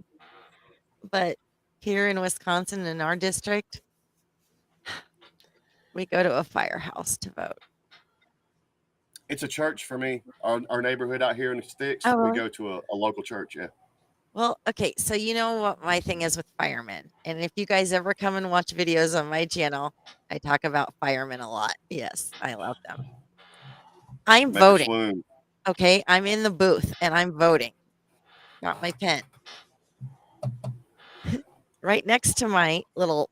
But here in Wisconsin, in our district, we go to a firehouse to vote. It's a church for me. Our neighborhood out here in the sticks, we go to a local church. Yeah. Well, okay. So you know what my thing is with firemen. And if you guys ever come and watch videos on my channel, I talk about firemen a lot. Yes, I love them. I'm voting. Okay. I'm in the booth and I'm voting. Got my pen. Right next to my little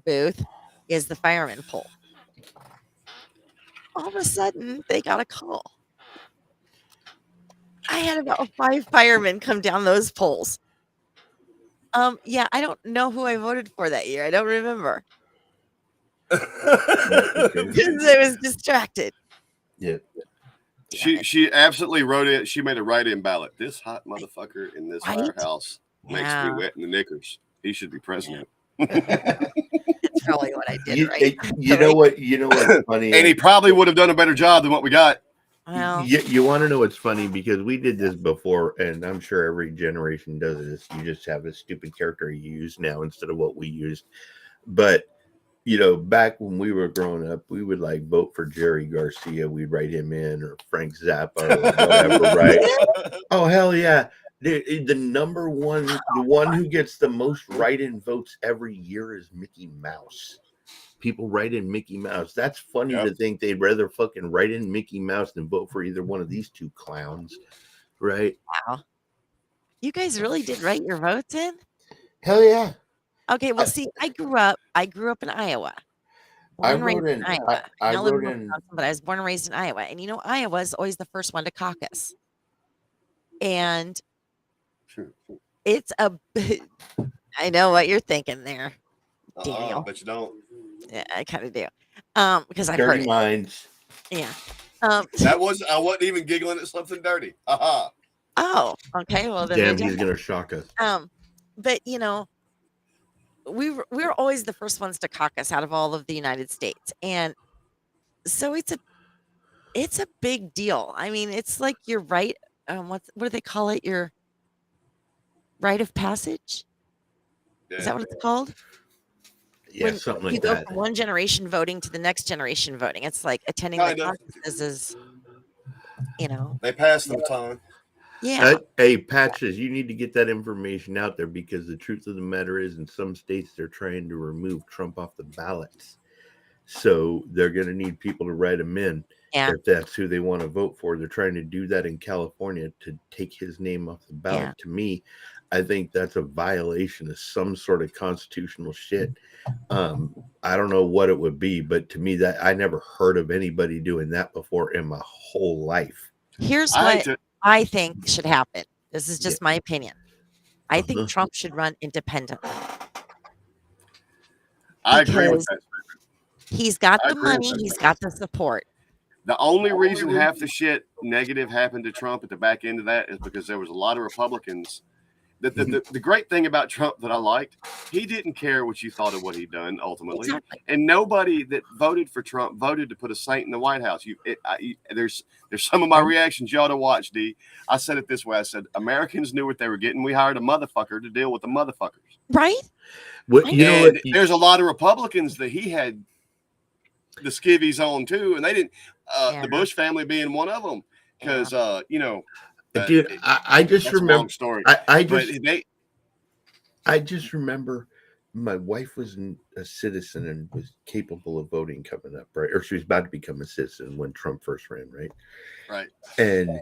booth is the fireman pole. All of a sudden, they got a call. I had about 5 firemen come down those poles. Yeah, I don't know who I voted for that year. I don't remember. Because I was distracted. Yeah. damn it. She absolutely wrote it. She made a write-in ballot. This hot motherfucker in this Right? firehouse makes me Yeah. wet in the knickers. He should be president. That's probably what I did, You, right? you know what? You know what's funny? And he probably would have done a better job than what we got. Well, You want to know what's funny? Because we did this before, and I'm sure every generation does this. You just have a stupid character you use now instead of what we used. But, you know, back when we were growing up, we would like vote for Jerry Garcia. We'd write him in, or Frank Zappa or whatever, right? Oh, hell yeah. The number one, the one who gets the most write-in votes every year is Mickey Mouse. People write in Mickey Mouse. That's funny Yep. to think they'd rather fucking write in Mickey Mouse than vote for either one of these two clowns, right? wow. You guys really did write your votes in? Hell yeah. Okay, well, see, I grew up in Iowa. Born and raised wrote in in- Iowa. I Now I live wrote in in- Wisconsin, but I was born and raised in Iowa. And you know, Iowa is always the first one to caucus. And it's a I know what you're thinking there, Daniel. But you don't. Yeah, I kind of do. Because I've heard Dirty it. minds. Yeah. I wasn't even giggling at something dirty. Aha. Oh, okay. Well, then Damn, we he's did. gonna shock us. But you know, we're always the first ones to caucus out of all of the United States, and so it's a big deal. I mean, it's like your right. What do they call it? Your rite of passage. Yeah. Is that what it's called? Yeah, When something you like go that. from one generation voting to the next generation voting. It's like attending Kind the of. caucuses is, you know, They passed the baton. yeah. Hey, Patches, you need to get that information out there, because the truth of the matter is, in some states, they're trying to remove Trump off the ballots. So they're going to need people to write him in Yeah. if that's who they want to vote for. They're trying to do that in California to take his name off the ballot. Yeah. To me, I think that's a violation of some sort of constitutional shit. I don't know what it would be, but to me, that I never heard of anybody doing that before in my whole life. Here's what I think should happen. This is just my opinion. I think Trump should run independently. I agree with that. He's got I the agree with money. that. He's got the support. The only reason half the shit negative happened to Trump at the back end of that is because there was a lot of Republicans. The great thing about Trump that I liked, he didn't care what you thought of what he'd done ultimately. Exactly. And nobody that voted for Trump voted to put a saint in the White House. There's some of my reactions you ought to watch, D. I said it this way. I said, Americans knew what they were getting. We hired a motherfucker to deal with the motherfuckers. Right? What, you know what? There's a lot of Republicans that he had the skivvies on too, and they didn't. The Bush family being one of them, because dude, I just remember. A long story. I just remember my wife was a citizen and was capable of voting coming up, right? Or she was about to become a citizen when Trump first ran, right? Right. And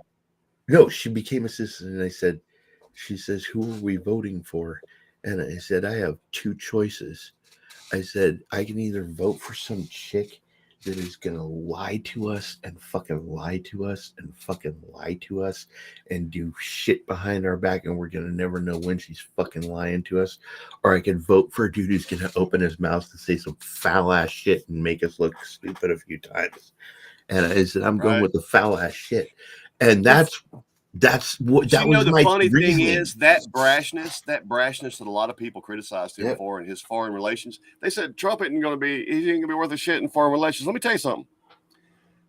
no, she became a citizen, and she says, "Who are we voting for?" And I said, "I have two choices." I said, "I can either vote for some chick that is going to lie to us and fucking lie to us and fucking lie to us and do shit behind our back, and we're going to never know when she's fucking lying to us. Or I could vote for a dude who's going to open his mouth and say some foul ass shit and make us look stupid a few times." And I said, "I'm going with the foul ass shit." And that's what that was. The my funny reasoning. thing is that brashness that a lot of people criticized him for in his foreign relations. They said Trump he ain't going to be worth a shit in foreign relations. Let me tell you something.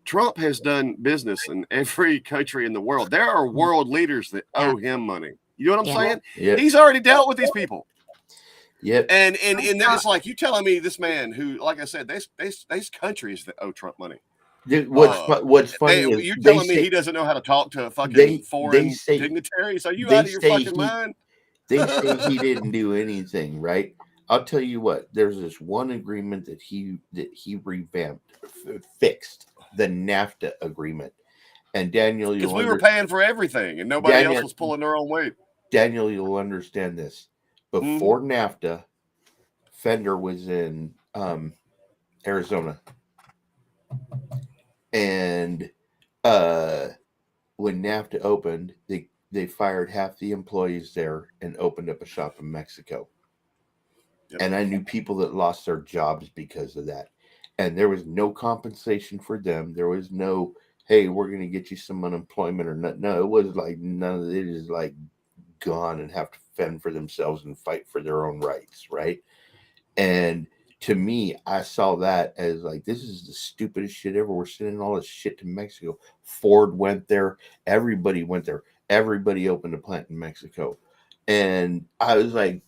Trump has done business in every country in the world. There are world leaders that owe him money. You know what I'm saying? Yeah. He's already dealt with these people. Yep. And then it's like you telling me this man who, like I said, there's countries that owe Trump money. Dude, what's funny is you telling me he doesn't know how to talk to fucking foreign dignitaries? Are you out of your fucking mind? They say he didn't do anything, right? I'll tell you what. There's this one agreement that he revamped, fixed the NAFTA agreement. And Daniel, because we were paying for everything, and nobody else was pulling their own weight. Daniel, you'll understand this. Before NAFTA, Fender was in Arizona. And when NAFTA opened, they fired half the employees there and opened up a shop in Mexico. Yep. And I knew people that lost their jobs because of that. And there was no compensation for them. There was no hey, we're going to get you some unemployment or not. No, it was like none of it is like gone and have to fend for themselves and fight for their own rights, right? And to me, I saw that as like, this is the stupidest shit ever. We're sending all this shit to Mexico. Ford went there. Everybody went there. Everybody opened a plant in Mexico. And I was like,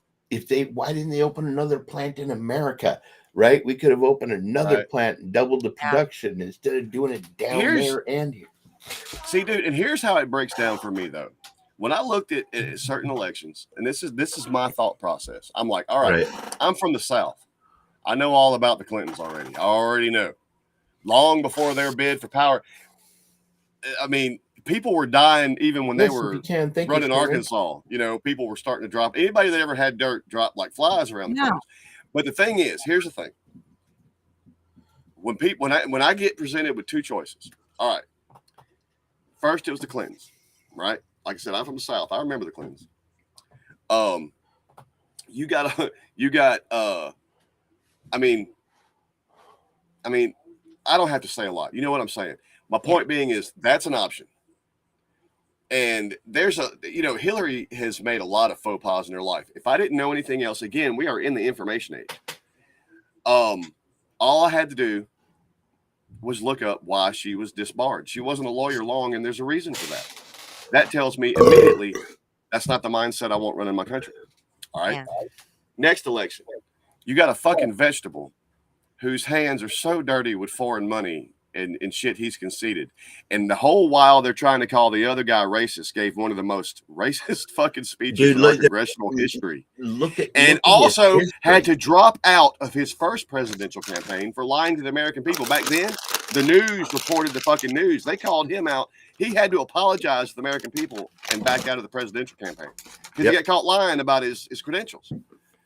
why didn't they open another plant in America? Right? We could have opened another plant and doubled the production instead of doing it down there and here. See, dude, and here's how it breaks down for me, though. When I looked at certain elections, and this is my thought process, I'm like, all right, I'm from the South. I know all about the Clintons already. I already know. Long before their bid for power, I mean, people were dying even when they were running Arkansas. You know, people were starting to drop. Anybody that ever had dirt drop like flies around the place. But the thing is, here's the thing. When I get presented with two choices, all right. First, it was the Clintons, right? Like I said, I'm from the South. I remember the Clintons. I mean, I don't have to say a lot. You know what I'm saying? My point being is that's an option. And Hillary has made a lot of faux pas in her life. If I didn't know anything else, again, we are in the information age. All I had to do was look up why she was disbarred. She wasn't a lawyer long, and there's a reason for that. That tells me immediately that's not the mindset I want running my country. All right. Yeah. Next election, you got a fucking vegetable whose hands are so dirty with foreign money and shit he's conceded. And the whole while they're trying to call the other guy racist, gave one of the most racist fucking speeches in our congressional history. And also had to drop out of his first presidential campaign for lying to the American people. Back then, the news reported the fucking news. They called him out. He had to apologize to the American people and back out of the presidential campaign because he got caught lying about his credentials.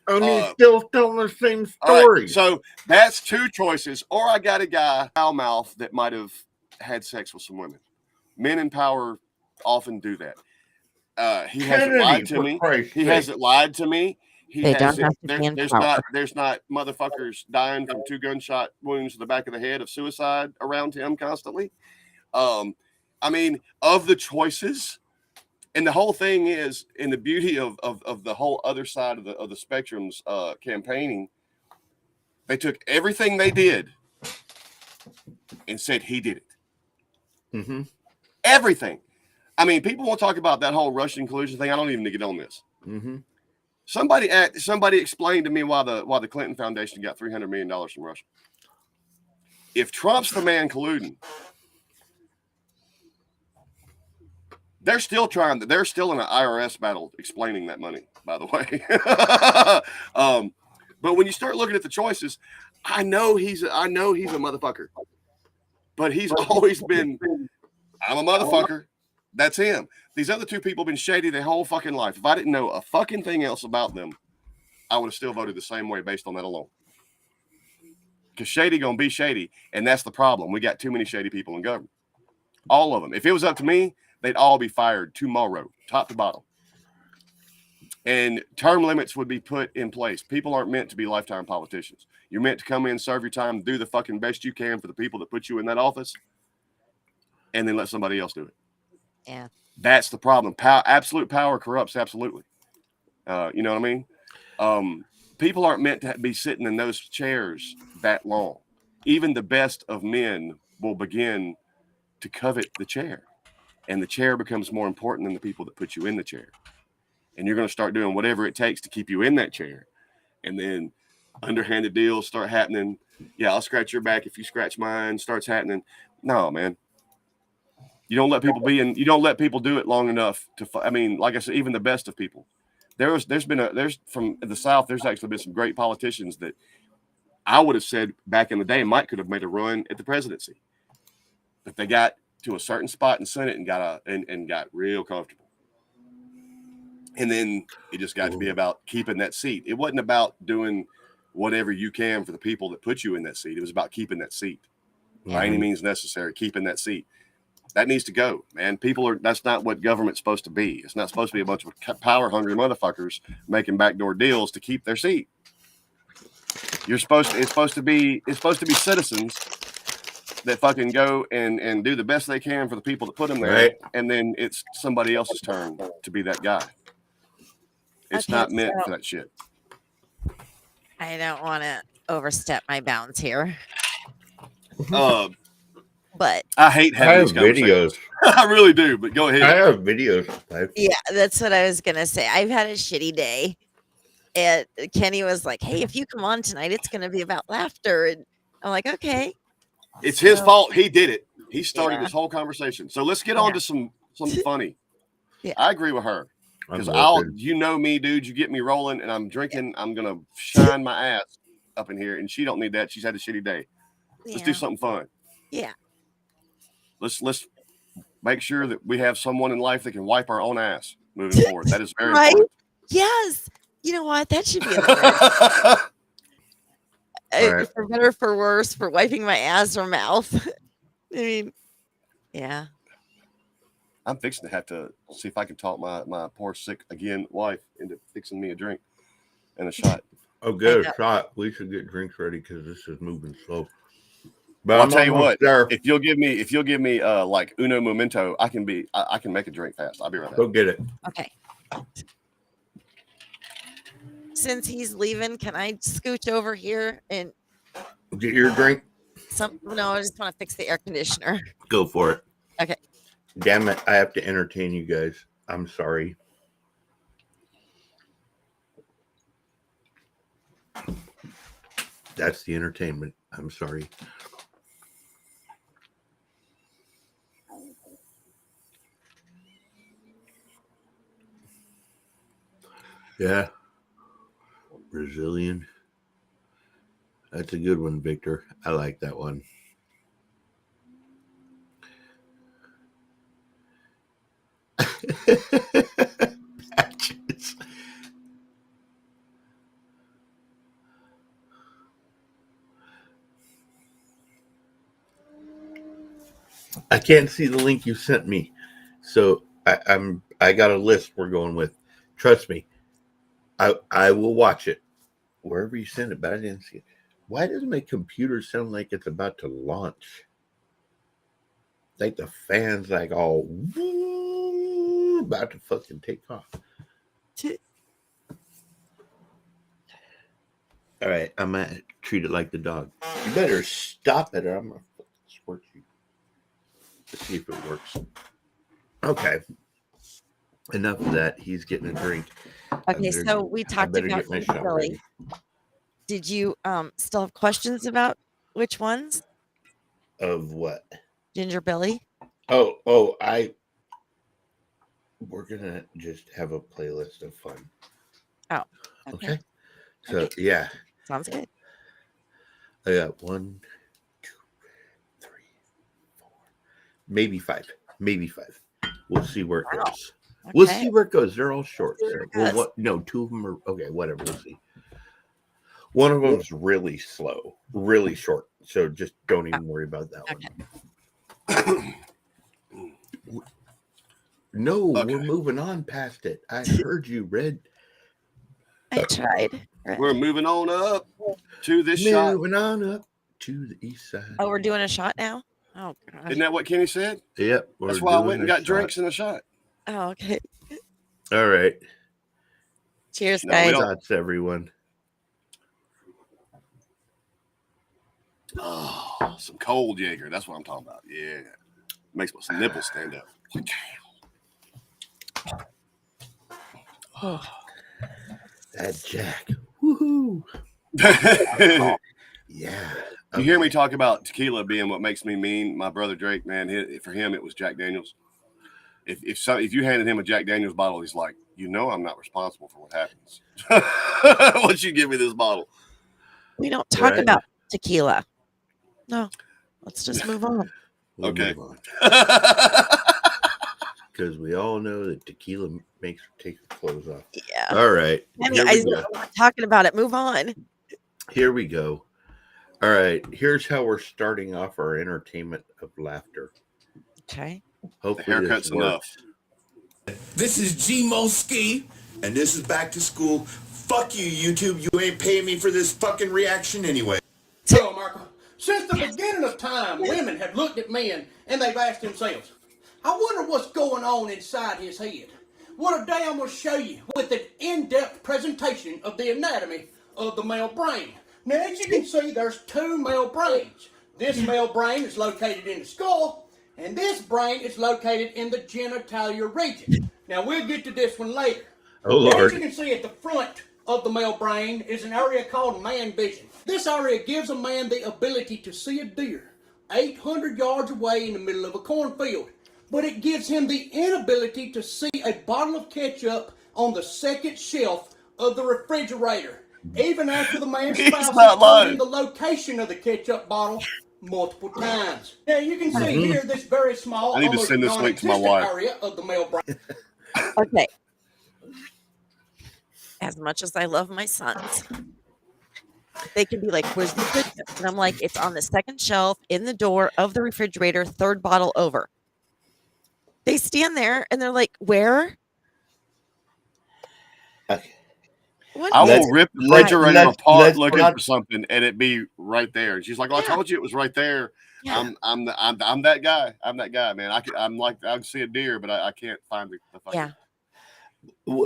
And he's still telling the same story. Right, so that's two choices. Or I got a guy, foul mouth, that might have had sex with some women. Men in power often do that. He hasn't lied to me. He hasn't lied to me. There's not motherfuckers dying from 2 gunshot wounds to the back of the head of suicide around him constantly. I mean, of the choices. And the whole thing is, in the beauty of the whole other side of the spectrum's campaigning, they took everything they did and said he did it. Mm-hmm. Everything. I mean, people want to talk about that whole Russian collusion thing. I don't even need to get on this. Mm-hmm. Somebody explained to me why the Clinton Foundation got $300 million from Russia. If Trump's the man colluding, they're still in an IRS battle explaining that money, by the way. But when you start looking at the choices, I know he's a motherfucker, but he's always been, I'm a motherfucker. That's him. These other two people have been shady their whole fucking life. If I didn't know a fucking thing else about them, I would have still voted the same way based on that alone. Because shady gonna be shady, and that's the problem. We got too many shady people in government. All of them. If it was up to me, they'd all be fired tomorrow, top to bottom. And term limits would be put in place. People aren't meant to be lifetime politicians. You're meant to come in, serve your time, do the fucking best you can for the people that put you in that office, and then let somebody else do it. Yeah. That's the problem. Absolute power corrupts absolutely. You know what I mean? People aren't meant to be sitting in those chairs that long. Even the best of men will begin to covet the chair. And the chair becomes more important than the people that put you in the chair. And you're going to start doing whatever it takes to keep you in that chair. And then underhanded deals start happening. Yeah, I'll scratch your back if you scratch mine. Starts happening. No, man. You don't let people do it long enough to. I mean, like I said, even the best of people. There's from the South. There's actually been some great politicians that I would have said back in the day might could have made a run at the presidency, but they got to a certain spot in Senate and got real comfortable. And then it just got to be about keeping that seat. It wasn't about doing whatever you can for the people that put you in that seat. It was about keeping that seat by any means necessary, keeping that seat. That needs to go, man. That's not what government's supposed to be. It's not supposed to be a bunch of power hungry motherfuckers making backdoor deals to keep their seat. It's supposed to be citizens that fucking go and do the best they can for the people that put them there, Right. and then it's somebody else's turn to be that guy. It's Okay, not meant so- for that shit. I don't want to overstep my bounds here, but I hate I having have these conversations. videos. I really do, but go I ahead. have videos. yeah, that's what I was gonna say. I've had a shitty day, and Kenny was like, "Hey, if you come on tonight, it's gonna be about laughter," and I'm like, "Okay." It's his So- fault. He did it. He started Yeah. this whole conversation. So let's get on Yeah. to some funny. Yeah. I agree with her. I'm Because working. you know me, dude. You get me rolling, and I'm drinking. I'm gonna shine my ass up in here, and she don't need that. She's had a shitty day. Let's do Yeah. something fun. Yeah. Let's make sure that we have someone in life that can wipe our own ass moving forward. That is very Right? important. Yes. You know what? That should be in the All right. for better, for worse, for wiping my ass or mouth. I mean, yeah. I'm fixing to have to see if I can talk my poor sick again wife into fixing me a drink and a shot. Oh, good know. shot. We should get drinks ready because this is moving slow. But Well, I'll I'm tell you almost what. there. If you'll give me like uno momento, I can make a drink fast. I'll be right back. Go get it. Okay. Since he's leaving, can I scooch over here and Get your drink. no, I just want to fix the air conditioner. Go for it. Okay. Damn it. I have to entertain you guys. I'm sorry. That's the entertainment. I'm sorry. Yeah. Brazilian. That's a good one, Victor. I like that one. Patches. I can't see the link you sent me, so I got a list we're going with. Trust me, I will watch it wherever you send it, but I didn't see it. Why does my computer sound like it's about to launch? Like the fans like all about to fucking take off. All right, I'm gonna treat it like the dog. You better stop it or I'm gonna fucking squirt you. Let's see if it works. Okay. Enough of that. He's getting a drink. Okay, so we talked better about get my Ginger shot Billy. ready. Did you still have questions about which ones? Of what? Ginger Billy? Oh, we're gonna just have a playlist of fun. Oh, Okay. So yeah, Sounds good. I got 1, 2, 3, 4, maybe 5. We'll see where it Wow. goes. We'll Okay. see where it goes. They're all short. See where So, it well, goes. what? No, 2 of them are okay. Whatever. We'll see. One of them's really slow, really short. So just don't even worry about that one. No, Okay. we're moving on past it. I heard you, Red. I tried. We're moving on up to this shot. Moving on up to the east side. Oh, we're doing a shot now? Oh, gosh. Isn't that what Kenny said? Yep. That's we're why I doing went and a got shot. drinks and a shot. Oh, okay. All right. Cheers, No, we guys. don't. Shots, everyone. Oh, some cold Jaeger. That's what I'm talking about. Yeah. Makes my nipples stand up. Oh. That Jack. Woohoo. You Yeah. hear me talk about tequila being what makes me mean? My brother Drake, man, for him it was Jack Daniels. If you handed him a Jack Daniels bottle, he's like, I'm not responsible for what happens. Once you give me this bottle. We don't talk Right. about tequila. No. Let's just move on. We'll Okay. move on. Because we all know that tequila makes her take her clothes off. Yeah. All right. Anyway, Here we go. I'm not talking about it. Move on. Here we go. All right. Here's how we're starting off our entertainment of laughter. Okay. The Hopefully haircut's this works. enough. This is G-Mo Ski, and this is Back to School. Fuck you, YouTube. You ain't paying me for this fucking reaction anyway. So, Marco, Since the beginning of time, women have looked at men and they've asked themselves, I wonder what's going on inside his head. Well, today I'm going to show you with an in-depth presentation of the anatomy of the male brain. Now, as you can see, there's two male brains. This male brain is located in the skull, and this brain is located in the genitalia region. Now, we'll get to this one later. Oh, Lord. As you can see at the front of the male brain is an area called man vision. This area gives a man the ability to see a deer 800 yards away in the middle of a cornfield. But it gives him the inability to see a bottle of ketchup on the second shelf of the refrigerator, even after the man's spouse has told him the location of the ketchup bottle multiple times. Now you can see here this very small, I need to send this link to my wife. area of the male brain. Okay. As much as I love my sons, they can be like, where's the ketchup? And I'm like, it's on the second shelf in the door of the refrigerator, third bottle over. They stand there and they're like, where? Okay. What? I will rip the refrigerator apart looking not- for something, and it be right there. And she's like, "Well, I told you it was right there." Yeah. I'm that guy. I'm that guy, man. I can see a deer, but I can't find the fucking. Yeah.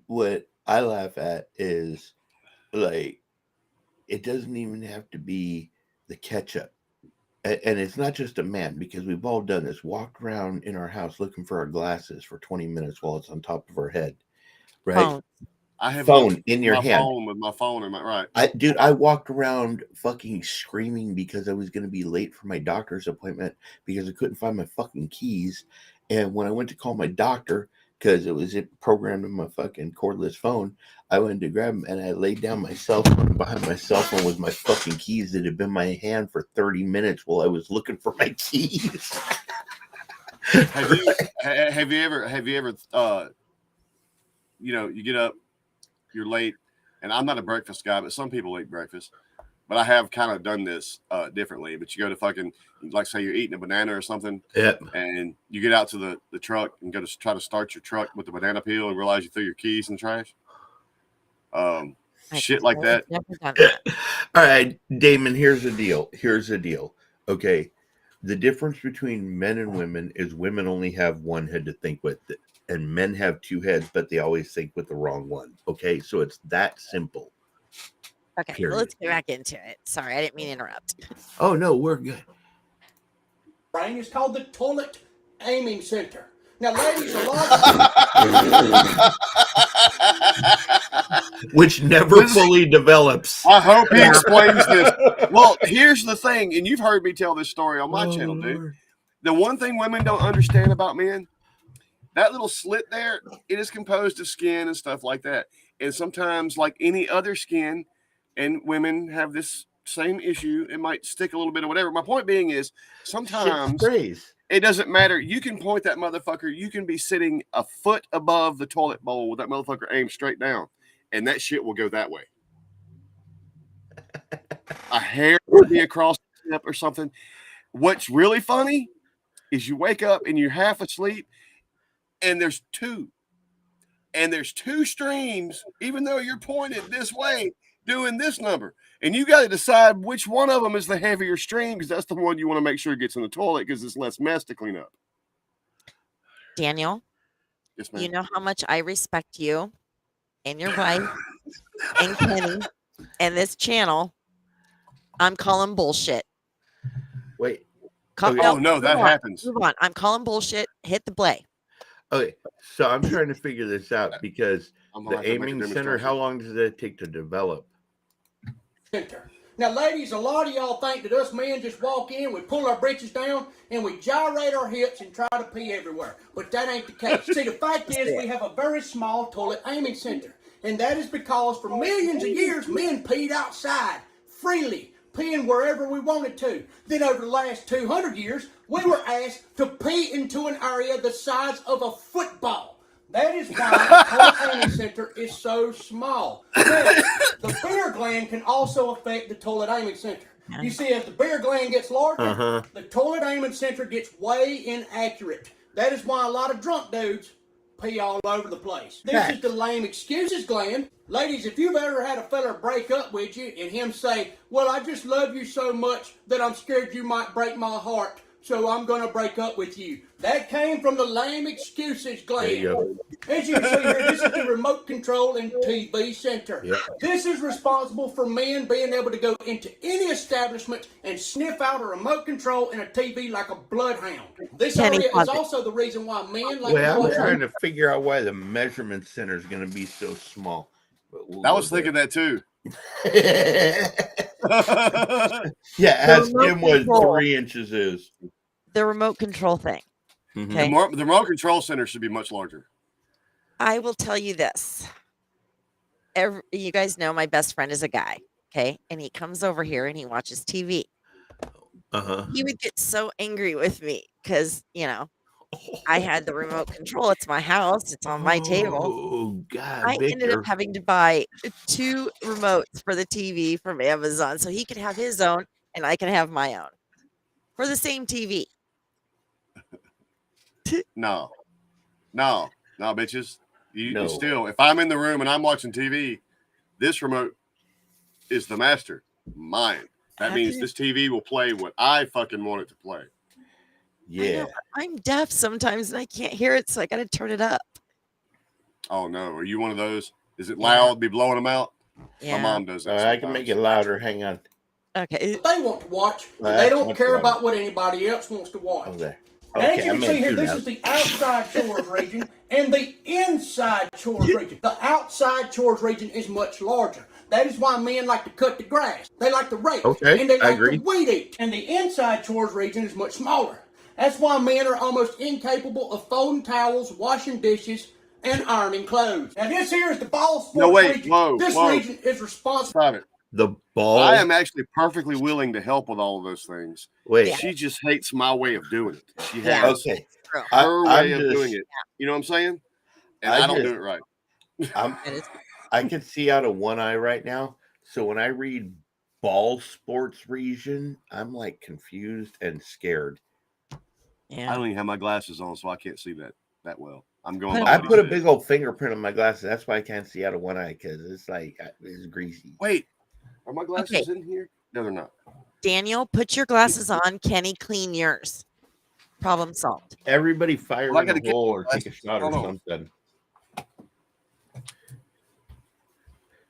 What I laugh at is, like, it doesn't even have to be the ketchup. And it's not just a man, because we've all done this. Walked around in our house looking for our glasses for 20 minutes while it's on top of our head, right? Phone. I have Phone in your my hand. phone with my phone in my right. I walked around fucking screaming because I was going to be late for my doctor's appointment because I couldn't find my fucking keys. And when I went to call my doctor, because it was programmed in my fucking cordless phone, I went to grab them and I laid down my cell phone behind my cell phone with my fucking keys that had been in my hand for 30 minutes while I was looking for my keys. Have you ever you get up, you're late, and I'm not a breakfast guy, but some people eat breakfast. But I have kind of done this differently. But you go to fucking, like, say you're eating a banana or something, Yep. and you get out to the truck and go to try to start your truck with the banana peel and realize you threw your keys in the trash. Shit like that. Never done that. All right, Damon, here's the deal. Okay. The difference between men and women is women only have one head to think with, and men have two heads, but they always think with the wrong one. Okay. So it's that simple. Okay, Period. well, let's get back into it. Sorry, I didn't mean to interrupt. Oh, no, we're good. Brain is called the toilet aiming center. Now, ladies, Which never fully develops. I hope he explains this. Well, here's the thing, and you've heard me tell this story on my channel, dude. The one thing women don't understand about men, that little slit there, it is composed of skin and stuff like that. And sometimes, like any other skin, and women have this same issue, it might stick a little bit or whatever. My point being is, sometimes it doesn't matter. You can point that motherfucker. You can be sitting a foot above the toilet bowl with that motherfucker aimed straight down, and that shit will go that way. A hair will be across the tip or something. What's really funny is you wake up and you're half asleep, and there's two streams, even though you're pointed this way, doing this number. And you got to decide which one of them is the heavier stream, because that's the one you want to make sure gets in the toilet because it's less mess to clean up. Daniel, Yes, ma'am. you know how much I respect you and your wife and Kenny and this channel. I'm calling bullshit. Wait. Come, Okay. Oh, no, that happens. Move on. I'm calling bullshit. Hit the play. Okay. So I'm trying to figure this out because I'm the gonna have to make a aiming center, demonstration. how long does that take to develop? center. Now, ladies, a lot of y'all think that us men just walk in, we pull our britches down, and we gyrate our hips and try to pee everywhere. But that ain't the case. See, the fact is we have a very small toilet aiming center. And that is because for millions of years, men peed outside freely, peeing wherever we wanted to. Then over the last 200 years, we were asked to pee into an area the size of a football. That is why the toilet aiming center is so small. Now, the beer gland can also affect the toilet aiming center. You see, as the beer gland gets larger, the toilet aiming center gets way inaccurate. That is why a lot of drunk dudes pee all over the place. This is the lame excuses gland. Ladies, if you've ever had a fella break up with you and him say, well, I just love you so much that I'm scared you might break my heart, so I'm going to break up with you. That came from the lame excuses gland. There you go. As you can see here, this is the remote control and TV center. Yep. This is responsible for men being able to go into any establishment and sniff out a remote control and a TV like a bloodhound. This Kenny, area pause is it. also the reason why men like Well, to I'm watch trying to figure out why the measurement center is going to be so small. But we'll I go was thinking that too. there. Yeah, as remote Tim was control. 3 inches is. The remote control thing. Mhm. Okay. The remote control center should be much larger. I will tell you this. You guys know my best friend is a guy. Okay. And he comes over here and he watches TV. Uh-huh. He would get so angry with me because, I had the remote control. It's my house. It's on my table. Oh, God. I ended Victor. up having to buy 2 remotes for the TV from Amazon so he could have his own and I can have my own for the same TV. No, bitches. You No. still, if I'm in the room and I'm watching TV, this remote is the master, mine. That How means can this TV will play what I fucking want it to play. I Yeah. know, I'm deaf sometimes and I can't hear it, so I got to turn it up. Oh no, are you one of those? Is it loud? Be blowing them out? Yeah. My mom does that. I can make it louder. Hang on. Okay. they want to watch. Well, They that's don't much care better. about what anybody else wants to watch. Oh, there. And as Okay, you I can see made here, 2 this now. is the outside chores region and the inside chores region. The outside chores region is much larger. That is why men like to cut the grass. They like to rake. Okay, and they I like agree. to weed eat. And the inside chores region is much smaller. That's why men are almost incapable of folding towels, washing dishes, and ironing clothes. Now this here is the ball sports No, wait, region. whoa, This whoa. region is responsible. Stop it. The ball. I am actually perfectly willing to help with all of those things. Wait. Yeah. She just hates my way of doing it. She Yeah. has Okay. True. her I'm way of just- doing it. You know what I'm saying? And I I don't just- do it right. That is- I can see out of one eye right now. So when I read ball sports region, I'm like confused and scared. I Yeah. don't even have my glasses on, so I can't see that well. I'm going. But by I what he put a said. big old fingerprint on my glasses. That's why I can't see out of one eye, because it's like it's greasy. Wait, are my glasses Okay. in here? No, they're not. Daniel, put your glasses on. Kenny, clean yours. Problem solved. Everybody fire Well, I in gotta the get hole or my take a shot or glasses. something.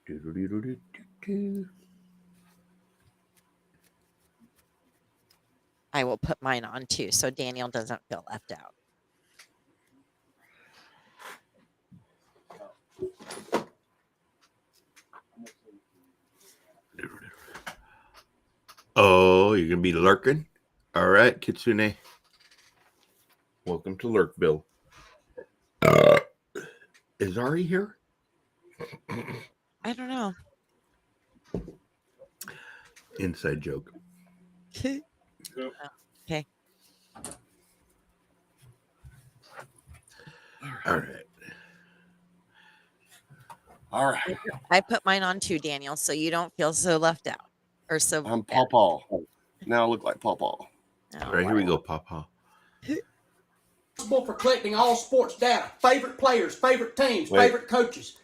Do-do-do-do-do-do. I will put mine on too, so Daniel doesn't feel left out. Oh, you're gonna be lurking? All right, Kitsune. Welcome to Lurkville. Is Ari here? I don't know. Inside joke. Okay. All right. All right. I put mine on too, Daniel, so you don't feel so left out or so. I'm bad. Paw. Now I look like Paw. Oh, All right, here we go, Papa. Responsible for collecting all sports data, favorite players, favorite teams, Wait. favorite coaches,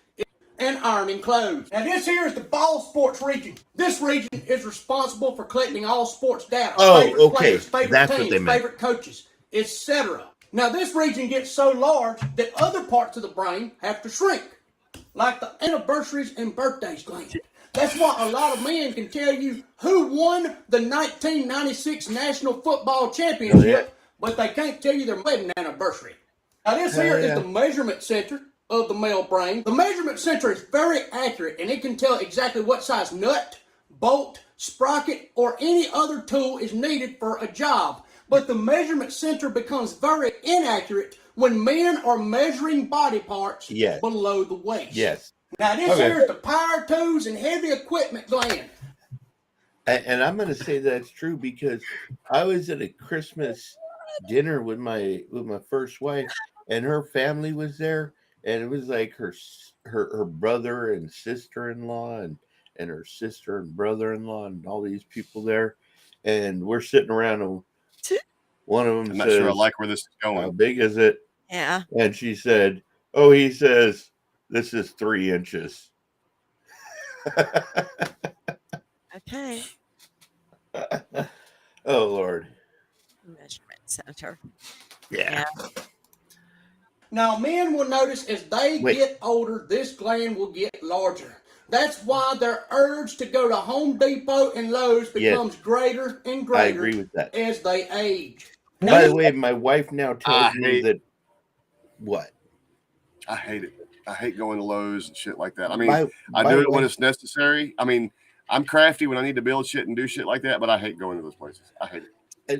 and ironing clothes. Now this here is the ball sports region. This region is responsible for collecting all sports data, Oh, favorite okay. players, favorite That's what teams, they meant. favorite coaches, etc. Now this region gets so large that other parts of the brain have to shrink, like the anniversaries and birthdays gland. That's why a lot of men can tell you who won the 1996 National Football Championship, Oh, yeah. but they can't tell you their wedding anniversary. Now this here is yeah. the measurement center of the male brain. The measurement center is very accurate and it can tell exactly what size nut, bolt, sprocket, or any other tool is needed for a job. But the measurement center becomes very inaccurate when men are measuring body parts Yes. below the waist. Yes. Now this Okay. here is the power tools and heavy equipment gland. And I'm going to say that's true because I was at a Christmas dinner with my first wife, and her family was there, and it was like her brother and sister-in-law and her sister and brother-in-law and all these people there, and we're sitting around, and one of them I'm not says, sure I like where this is "How going. big is it?" Yeah. And she said, Oh, he says this is 3 inches. Okay. Oh Lord. Measurement center. Yeah. Now, men will notice as they Wait. get older, this gland will get larger. That's why their urge to go to Home Depot and Lowe's becomes greater and I greater agree with that. as they age. By the way, my wife now tells me that what? I hate it. I hate going to Lowe's and shit like that. I mean, My I do it when wife- it's necessary. I mean, I'm crafty when I need to build shit and do shit like that, but I hate going to those places. I hate it.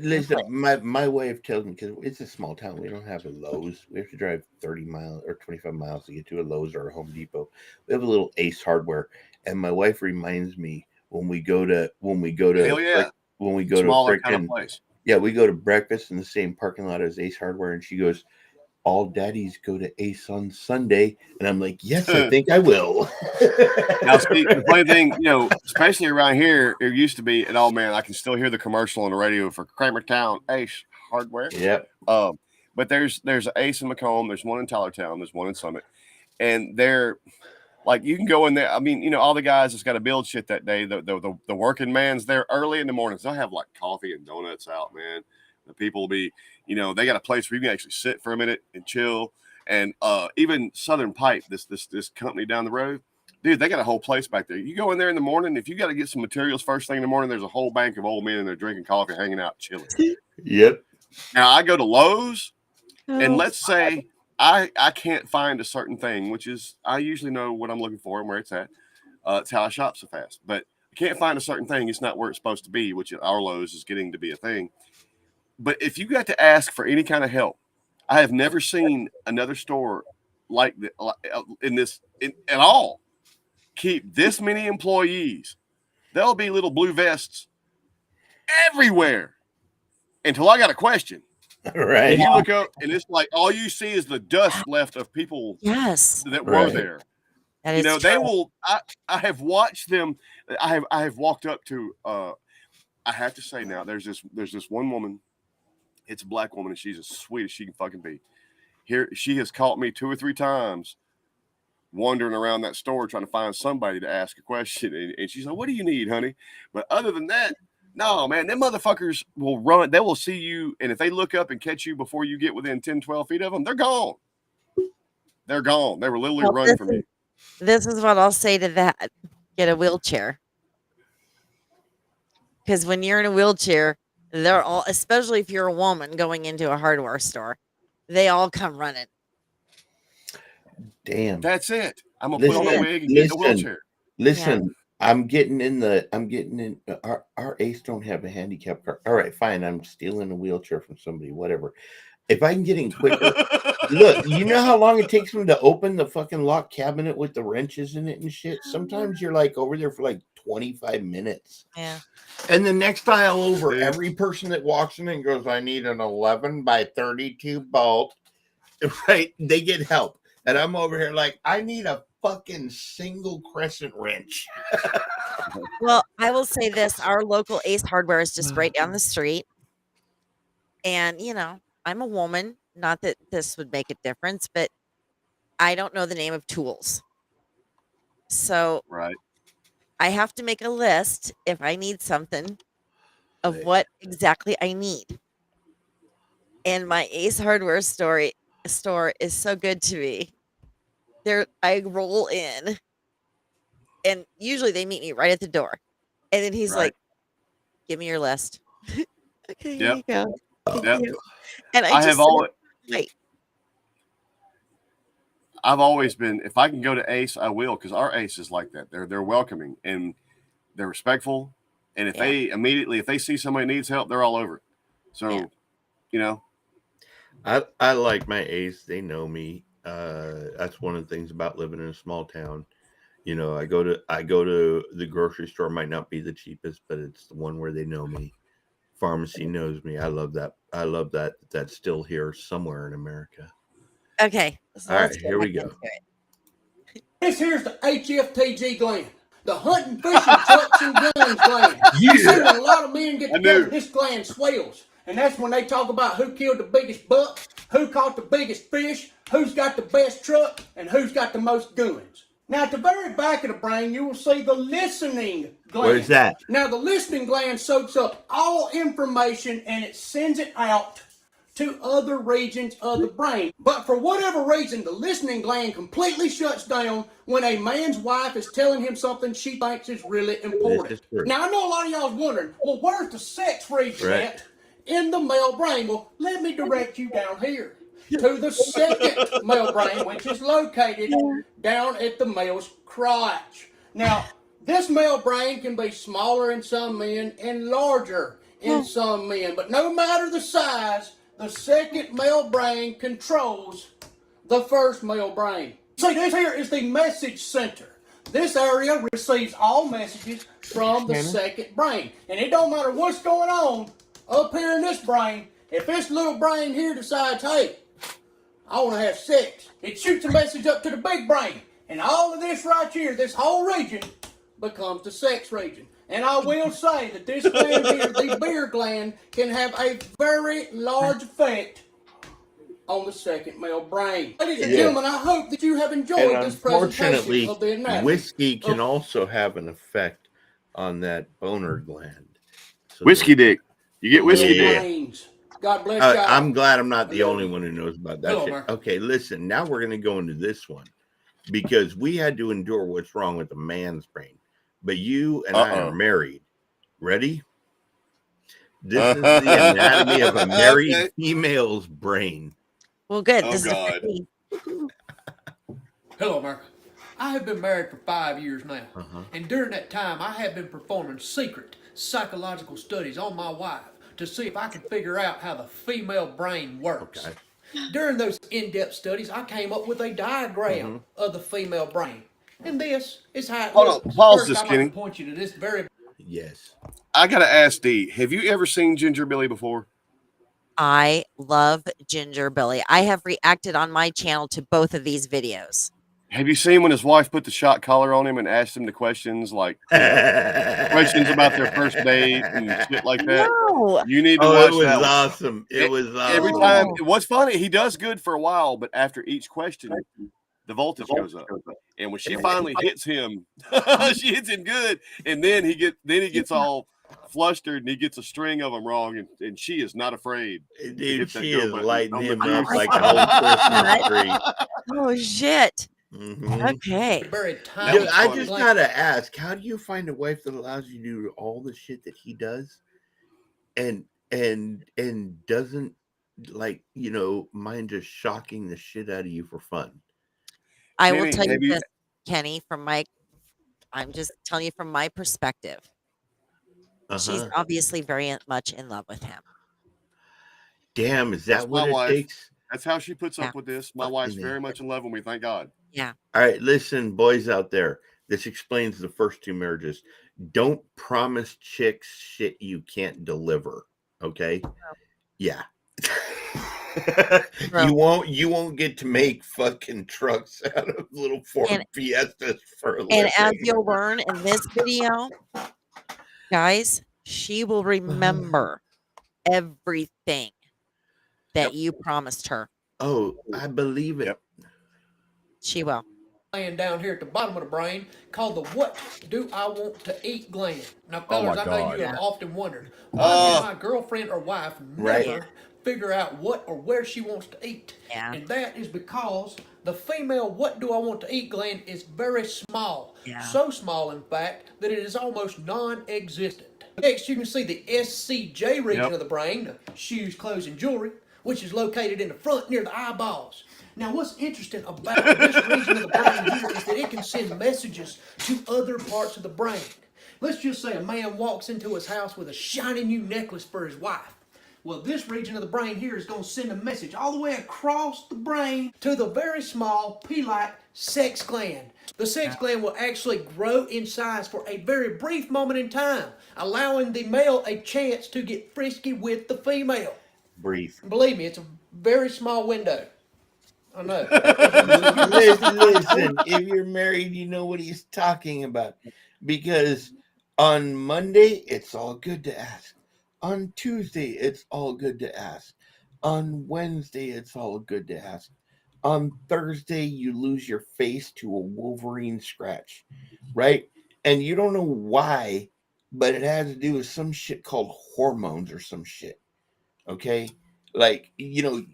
Listen, my wife tells me, because it's a small town, we don't have a Lowe's. We have to drive 30 miles or 25 miles to get to a Lowe's or a Home Depot. We have a little Ace Hardware, and my wife reminds me when we go to Hell yeah. when we go Smaller to kind of frickin' place. yeah, we go to breakfast in the same parking lot as Ace Hardware, and she goes, all daddies go to Ace on Sunday, and I'm like, yes, I think I will. Now, see, the funny thing, especially around here, it used to be, and oh man, I can still hear the commercial on the radio for Kramertown Ace Hardware. Yep. But there's an Ace in Macomb, there's one in Tylertown, there's one in Summit, and they're like, you can go in there. I mean, all the guys that's got to build shit that day, the working man's there early in the mornings. They'll have like coffee and donuts out, man. The people will be, they got a place where you can actually sit for a minute and chill. And even Southern Pipe, this company down the road, dude, they got a whole place back there. You go in there in the morning, if you got to get some materials first thing in the morning, there's a whole bank of old men and they're drinking coffee, hanging out, chilling. Yep. Now I go to Lowe's, and Oh, let's say I can't find a certain thing, which is I usually know what I'm looking for and where it's at. It's how I shop so fast. But I can't find a certain thing. It's not where it's supposed to be, which at our Lowe's is getting to be a thing. But if you got to ask for any kind of help, I have never seen another store like at all keep this many employees. There'll be little blue vests everywhere until I got a question. Right. And you look up, and it's like all you see is the dust left of people yes. that were Right. there. That is They true. will. I have watched them. I have walked up to. I have to say now, there's this one woman. It's a black woman, and she's as sweet as she can fucking be. Here, she has caught me 2 or 3 times wandering around that store trying to find somebody to ask a question, and she's like, "What do you need, honey?" But other than that, no, man, them motherfuckers will run. They will see you, and if they look up and catch you before you get within 10, 12 feet of them, they're gone. They're gone. They were literally Well, running from you. This is what I'll say to that. Get a wheelchair. Because when you're in a wheelchair, they're all, especially if you're a woman going into a hardware store, they all come running. Damn. That's it. I'm gonna put on a Listen, wig and get in a listen. wheelchair. Listen, I'm getting in our Ace don't have a handicap car. All right, fine. I'm stealing a wheelchair from somebody, whatever. If I can get in quicker, look, you know how long it takes them to open the fucking lock cabinet with the wrenches in it and shit? Sometimes you're like over there for like 25 minutes. Yeah. And the next aisle over, Yeah. every person that walks in and goes, I need an 11 by 32 bolt, right? They get help. And I'm over here like, I need a fucking single crescent wrench. Well, I will say this. Our local Ace Hardware is just right down the street. And, I'm a woman. Not that this would make a difference, but I don't know the name of tools. So Right. I have to make a list if I need something of Right. what exactly I need. And my Ace Hardware store is so good to me. I roll in, and usually they meet me right at the door. And then he's Right. like, "Give me your list." Okay, here Yep. you go. Thank Yep. you. And I just have sit always. wait. I've always been. If I can go to Ace, I will, because our Ace is like that. They're welcoming and they're respectful. And if they see somebody needs help, they're all over it. So, Yeah. I like my Ace. They know me. That's one of the things about living in a small town. I go to the grocery store, might not be the cheapest, but it's the one where they know me. Pharmacy knows me. I love that. I love that that's still here somewhere in America. Okay. So All let's right, get here we back go. into it. This here's the HFTG gland. The hunting, fishing, trucks, and guns gland. You see, when a lot of men get I together, knew. this gland swells. And that's when they talk about who killed the biggest buck, who caught the biggest fish, who's got the best truck, and who's got the most guns. Now, at the very back of the brain, you will see the listening gland. Where's that? Now, the listening gland soaks up all information and it sends it out to other regions of the brain. But for whatever reason, the listening gland completely shuts down when a man's wife is telling him something she thinks is really important. Now, I know a lot of y'all's wondering, well, where's the sex region at in the male brain? Well, let me direct you down here to the second male brain, which is located down at the male's crotch. Now, this male brain can be smaller in some men and larger in some men, but no matter the size, the second male brain controls the first male brain. See, this here is the message center. This area receives all messages from the second brain. And it don't matter what's going on up here in this brain. If this little brain here decides, hey, I want to have sex, it shoots a message up to the big brain. And all of this right here, this whole region, becomes the sex region. And I will say that this gland here, the beer gland, can have a very large effect on the second male brain. Ladies and gentlemen, I hope that you have enjoyed this presentation of the anatomy. Whiskey can also have an effect on that boner gland. So whiskey dick. You get whiskey dick. God bless y'all. I'm glad I'm not the only one who knows about that shit. Mark. Okay, listen. Now we're going to go into this one because we had to endure what's wrong with the man's brain. But you and I are married. Ready? This is the anatomy of a married female's brain. Well, good. Oh, This God. is Hello, America. I have been married for 5 years now, and during that time, I have been performing secret psychological studies on my wife to see if I could figure out how the female brain works. Okay. During those in-depth studies, I came up with a diagram of the female brain, and this is how it Hold looks. on, pause First, this, I'd like Kenny. to point you to this very. Yes. I gotta ask Dee, have you ever seen Ginger Billy before? I love Ginger Billy. I have reacted on my channel to both of these videos. Have you seen when his wife put the shot collar on him and asked him the questions like questions about their first date and shit like that? No. You need to Oh, watch it was that one. awesome. It was awesome. Every time, what's funny, he does good for a while, but after each question, the voltage goes up. And when she finally hits him, she hits him good, and then he gets all flustered and he gets a string of them wrong, and she is not afraid. Dude, she go is button lighting on the him up juice. like a whole Christmas tree. Oh, shit. Mhm. Okay. very tiny. Dude, I part. just gotta ask, how do you find a wife that allows you to do all the shit that he does, and doesn't mind just shocking the shit out of you for fun? I will Kenny, tell you have you- this, Kenny, I'm just telling you from my perspective. She's obviously very much in love with him. Damn, is That's that what my it wife. takes? That's how she puts Yeah. up with this. My wife's very much in love with me, thank God. Yeah. All right, listen, boys out there. This explains the first two marriages. Don't promise chicks shit you can't deliver. Okay? Yeah. You won't get to make fucking trucks out of little Ford Fiestas for a living. And as you'll learn in this video, guys, she will remember everything that you promised her. Oh, I believe it. Yep. She will. Gland down here at the bottom of the brain called the what do I want to eat gland. Now, Oh, fellas, my I know God. you have often wondered, why can my girlfriend or wife Right. never figure out what or where she wants to eat? Yeah. And that is because the female what do I want to eat gland is very small. Yeah. So small, in fact, that it is almost non-existent. Next, you can see the SCJ region of the brain, the shoes, clothes, and jewelry, which is located in the front near the eyeballs. Now, what's interesting about this region of the brain here is that it can send messages to other parts of the brain. Let's just say a man walks into his house with a shiny new necklace for his wife. Well, this region of the brain here is going to send a message all the way across the brain to the very small pea-like sex gland. The sex gland will actually grow in size for a very brief moment in time, allowing the male a chance to get frisky with the female. Brief. Believe me, it's a very small window. I know. Listen, if you're married, you know what he's talking about. Because on Monday, it's all good to ask. On Tuesday, it's all good to ask. On Wednesday, it's all good to ask. On Thursday, you lose your face to a Wolverine scratch, right? And you don't know why, but it has to do with some shit called hormones or some shit. Okay. Like,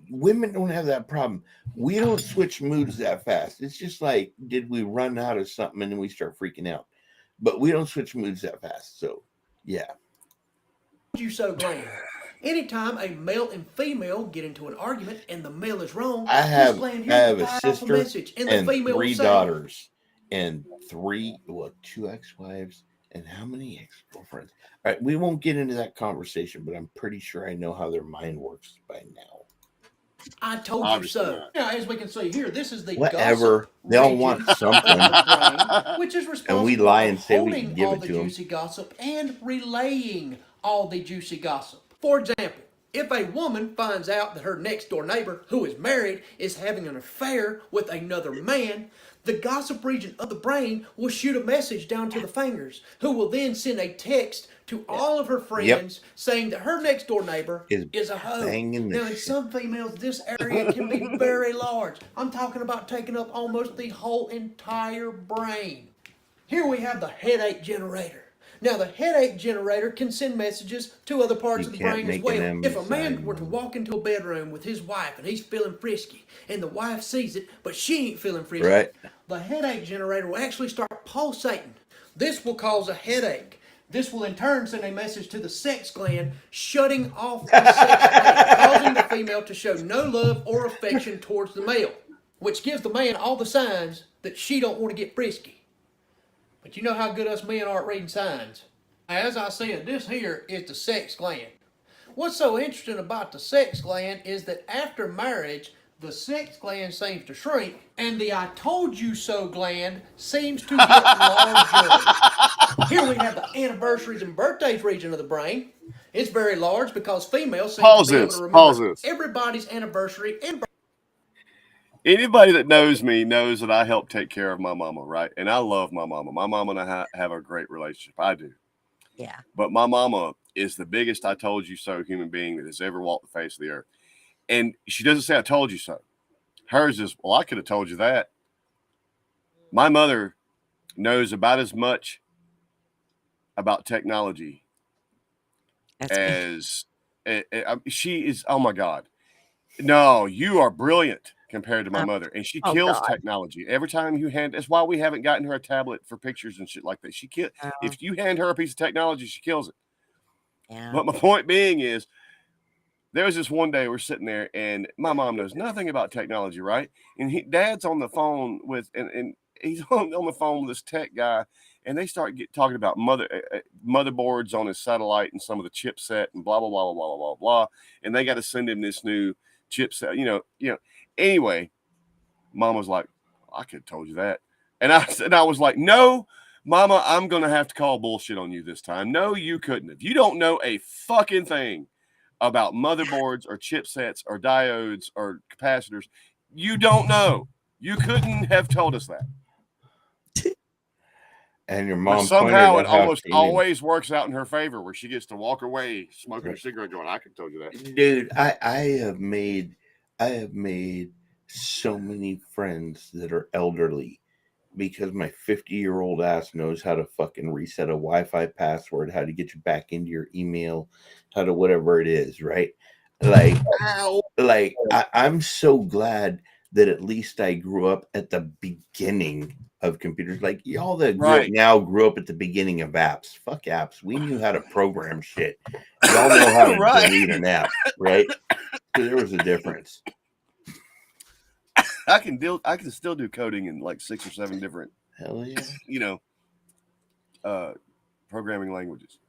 women don't have that problem. We don't switch moods that fast. It's just like, did we run out of something and then we start freaking out? But we don't switch moods that fast. So, yeah. You so gland. Anytime a male and female get into an argument and the male is wrong, I this have gland I hears have the a powerful sister message, and the and female will 3 say, daughters and 2 ex-wives and how many ex-girlfriends? All right, we won't get into that conversation, but I'm pretty sure I know how their mind works by now. I told Obviously you so. not. Now, as we can see here, this is the Whatever. gossip They all region want of something. the brain, which is responsible And we lie for and say we can holding give all it the to 'em. juicy gossip and relaying all the juicy gossip. For example, if a woman finds out that her next door neighbor, who is married, is having an affair with another man, the gossip region of the brain will shoot a message down to the fingers, who will then send a text to all of her friends saying that her next door neighbor is a hoe. banging the Now, in shit. some females, this area can be very large. I'm talking about taking up almost the whole entire brain. Here we have the headache generator. Now, the headache generator can send messages to other parts You of the can't brain as make an well. If a MSI man were to walk into a bedroom with his wife and he's feeling frisky, and the wife sees it, but she ain't feeling frisky, Right. the headache generator will actually start pulsating. This will cause a headache. This will in turn send a message to the sex gland, shutting off the sex gland, causing the female to show no love or affection towards the male, which gives the man all the signs that she don't want to get frisky. But you know how good us men are at reading signs. As I said, this here is the sex gland. What's so interesting about the sex gland is that after marriage, the sex gland seems to shrink, and the I told you so gland seems to get larger. Here we have the anniversaries and birthdays region of the brain. It's very large because females seem Pause to be able this. to Pause remember this. everybody's anniversary and birthday. Anybody that knows me knows that I help take care of my mama, right? And I love my mama. My mama and I have a great relationship. I do. Yeah. But my mama is the biggest I told you so human being that has ever walked the face of the earth. And she doesn't say I told you so. Hers is, well, I could have told you that. My mother knows about as much about technology as she is. Oh my God. No, you are brilliant compared to my mother. And she kills technology. Every time you hand, that's why we haven't gotten her a tablet for pictures and shit like that. If you hand her a piece of technology, she kills it. Yeah. But my point being is, there was this one day we're sitting there and my mom knows nothing about technology, right? And dad's on the phone with, and he's on the phone with this tech guy, and they start talking about motherboards on his satellite and some of the chipset and blah, blah, blah, blah, blah, blah, blah. And they got to send him this new chipset, Anyway, mom was like, I could have told you that. And I was like, no, mama, I'm going to have to call bullshit on you this time. No, you couldn't have. You don't know a fucking thing about motherboards or chipsets or diodes or capacitors. You don't know. You couldn't have told us that. And your mom but somehow it pointed out almost always works out in her favor, where she gets to walk away smoking a cigarette going, I could have told you that. Dude, I have made so many friends that are elderly because my 50-year-old ass knows how to fucking reset a Wi-Fi password, how to get you back into your email, how to whatever it is, right? I'm so glad that at least I grew up at the beginning of computers. Like y'all that now grew up at the beginning of apps. Fuck apps. We knew how to program shit. Y'all know how to delete an app, right? So there was a difference. I can still do coding in like 6 or 7 different, hell yeah, programming languages.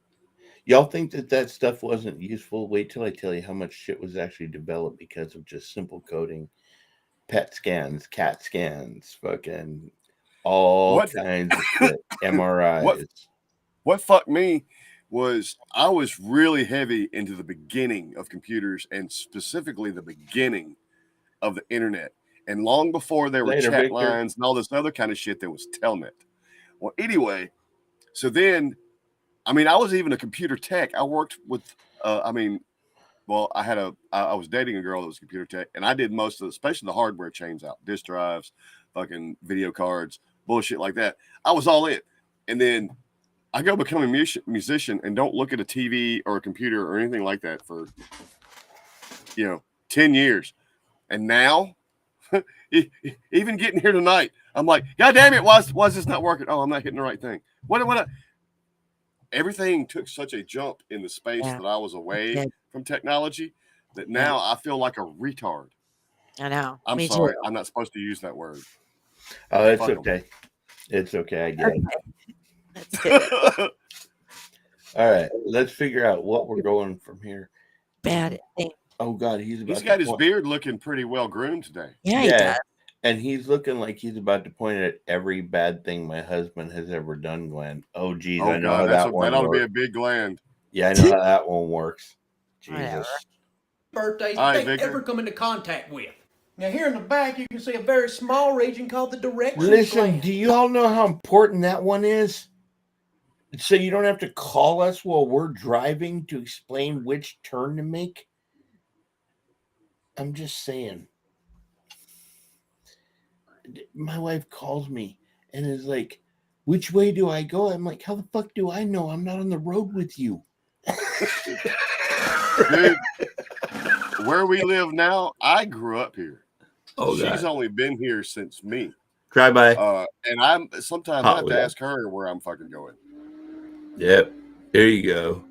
Y'all think that stuff wasn't useful? Wait till I tell you how much shit was actually developed because of just simple coding. PET scans, CAT scans, fucking all kinds of shit. MRIs. What fucked me was I was really heavy into the beginning of computers and specifically the beginning of the internet. And long before there were chat lines and all this other kind of shit, there was Telnet. Well, anyway, so then, I was even a computer tech. I worked with, well, I was dating a girl that was computer tech, and I did most of, especially the hardware chains out, disk drives, fucking video cards, bullshit like that. I was all in, and then I go become a musician and don't look at a TV or a computer or anything like that for 10 years, and now even getting here tonight, I'm like, God damn it, why is this not working? Oh, I'm not hitting the right thing. Everything took such a jump in the space that I was away from technology that now I feel like a retard. I know. I'm Me sorry. too. I'm not supposed to use that word. Oh, it's okay. It's okay. I get it. That's good. All right. Let's figure out what we're going from here. Bad thing. Oh, God. He's got his beard looking pretty well groomed today. Yeah, he does. And he's looking like he's about to point at every bad thing my husband has ever done, Glenn. Oh, geez. I know how that one that ought to works. be a big gland. Yeah, I know how that one works. Jesus. Birthdays right, they ever come into contact with. Now here in the back, you can see a very small region called the directions Listen, gland. do you all know how important that one is? So you don't have to call us while we're driving to explain which turn to make? I'm just saying. My wife calls me and is like, which way do I go? I'm like, how the fuck do I know? I'm not on the road with you. Dude, where we live now, I grew up here. Oh, she's only been here since me. Try by. And I have to ask her where I'm fucking going. Yep. There you go.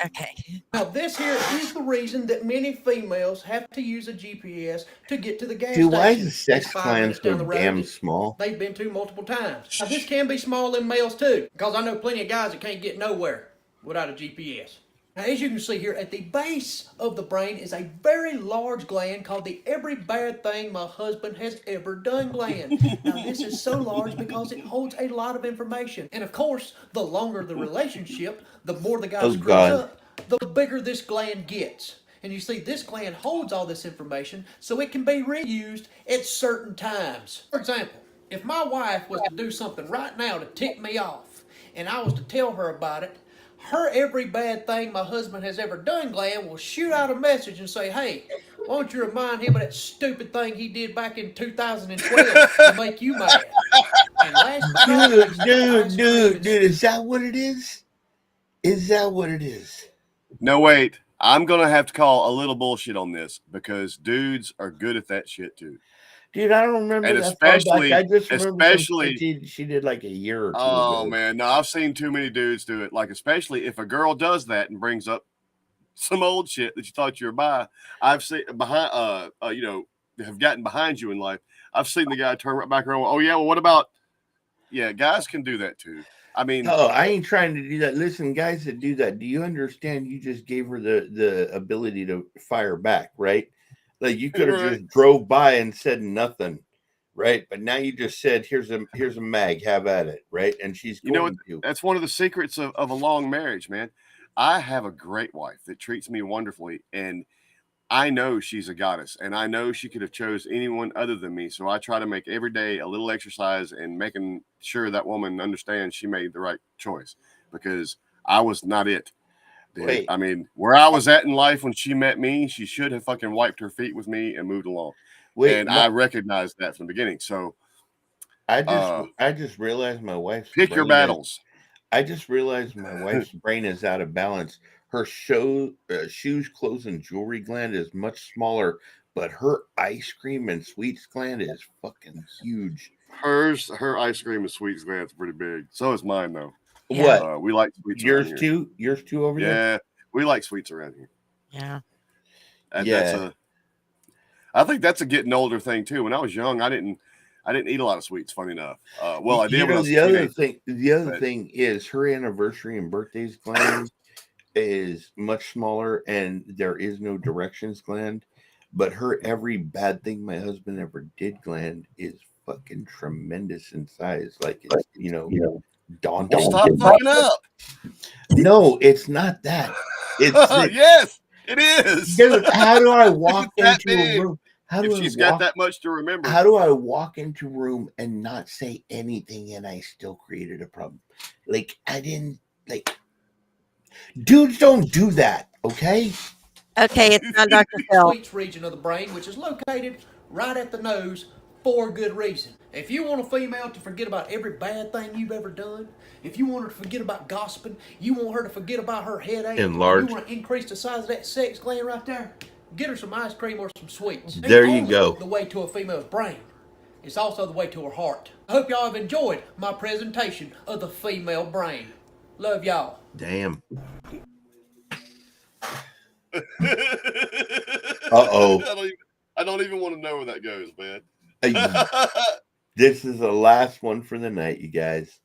Okay. Now this here is the reason that many females have to use a GPS to get to the gas Dude, station. why is the sex It's 5 gland minutes down so the road damn that small? they've been to multiple times. Now this can be small in males too, because I know plenty of guys that can't get nowhere without a GPS. Now, as you can see here, at the base of the brain is a very large gland called the every bad thing my husband has ever done gland. Now, this is so large because it holds a lot of information. And of course, the longer the relationship, the more the guy screws up, the bigger this gland gets. And you see, this gland holds all this information so it can be reused at certain times. For example, if my wife was to do something right now to tick me off, and I was to tell her about it, her every bad thing my husband has ever done gland will shoot out a message and say, hey, why don't you remind him of that stupid thing he did back in 2012 to make you mad? And last but not least, Dude, is that what it is? Is that what it is? No, wait. I'm going to have to call a little bullshit on this because dudes are good at that shit too. Dude, I don't remember and that especially, I just remember she did like a year or two ago. Oh, man. No, I've seen too many dudes do it. Like, especially if a girl does that and brings up some old shit that you thought you were by. I've seen behind, have gotten behind you in life. I've seen the guy turn right back around. Oh, yeah. Well, what about? Yeah, guys can do that too. I mean, no, I ain't trying to do that. Listen, guys that do that, do you understand? You just gave her the ability to fire back, right? Like you could have just drove by and said nothing, right? But now you just said, "Here's a mag, have at it," right? And she's going to. That's one of the secrets of a long marriage, man. I have a great wife that treats me wonderfully, and I know she's a goddess, and I know she could have chose anyone other than me. So I try to make every day a little exercise and making sure that woman understands she made the right choice because I was not it. Wait. I mean, where I was at in life when she met me, she should have fucking wiped her feet with me and moved along. I recognized that from the beginning. So I just realized my wife's pick your battles. I just realized my wife's brain is out of balance. Her shoes, clothes, and jewelry gland is much smaller, but her ice cream and sweets gland is fucking huge. Her ice cream and sweets gland is pretty big. So is mine, though. Yeah. What? We like sweets. Yours too? Yours too over there? Yeah, we like sweets around here. Yeah. I think that's a getting older thing too. When I was young, I didn't eat a lot of sweets. Funny enough. Well, I did. The other thing is her anniversary and birthdays gland is much smaller, and there is no directions gland. But her every bad thing my husband ever did gland is fucking tremendous in size. Like it's daunting. Stop fucking up. No, it's not that. It's yes, it is. How do I walk into a room? She's got that much to remember. How do I walk into a room and not say anything and I still created a problem? Like I didn't like. Dudes don't do that, okay? Okay, it's not Dr. Phil. Sweets region of the brain, which is located right at the nose for a good reason. If you want a female to forget about every bad thing you've ever done, if you want her to forget about gossiping, you want her to forget about her headache, Enlarge. you want to increase the size of that sex gland right there, get her some ice cream or some sweets. There Ain't you only go. The way to a female's brain. It's also the way to her heart. I hope y'all have enjoyed my presentation of the female brain. Love y'all. Damn. Uh-oh. I don't even want to know where that goes, man. This is the last one for the night, you guys.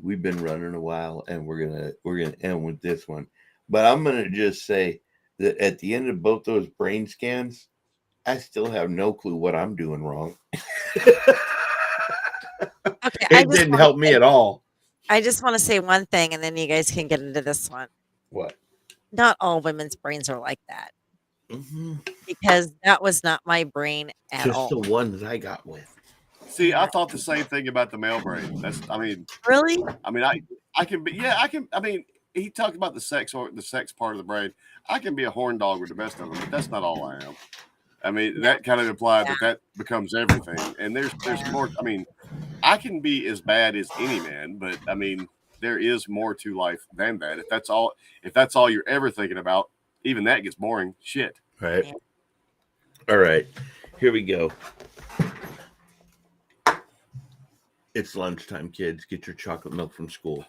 We've been running a while, and we're gonna end with this one. But I'm gonna just say that at the end of both those brain scans, I still have no clue what I'm doing wrong. Okay, It didn't help me at all. I just want to say one thing, and then you guys can get into this one. What? Not all women's brains are like that, Mm-hmm. because that was not my brain at Just all. the ones I got with. See, I thought the same thing about the male brain. Really? I can be, yeah, I can. I mean, he talked about the sex part of the brain. I can be a horn dog with the best of them, but that's not all I am. I mean, that kind of implied that becomes everything. And there's more. I mean, I can be as bad as any man, but I mean, there is more to life than that. If that's all you're ever thinking about, even that gets boring. Shit. Right. All right. Here we go. It's lunchtime, kids. Get your chocolate milk from school.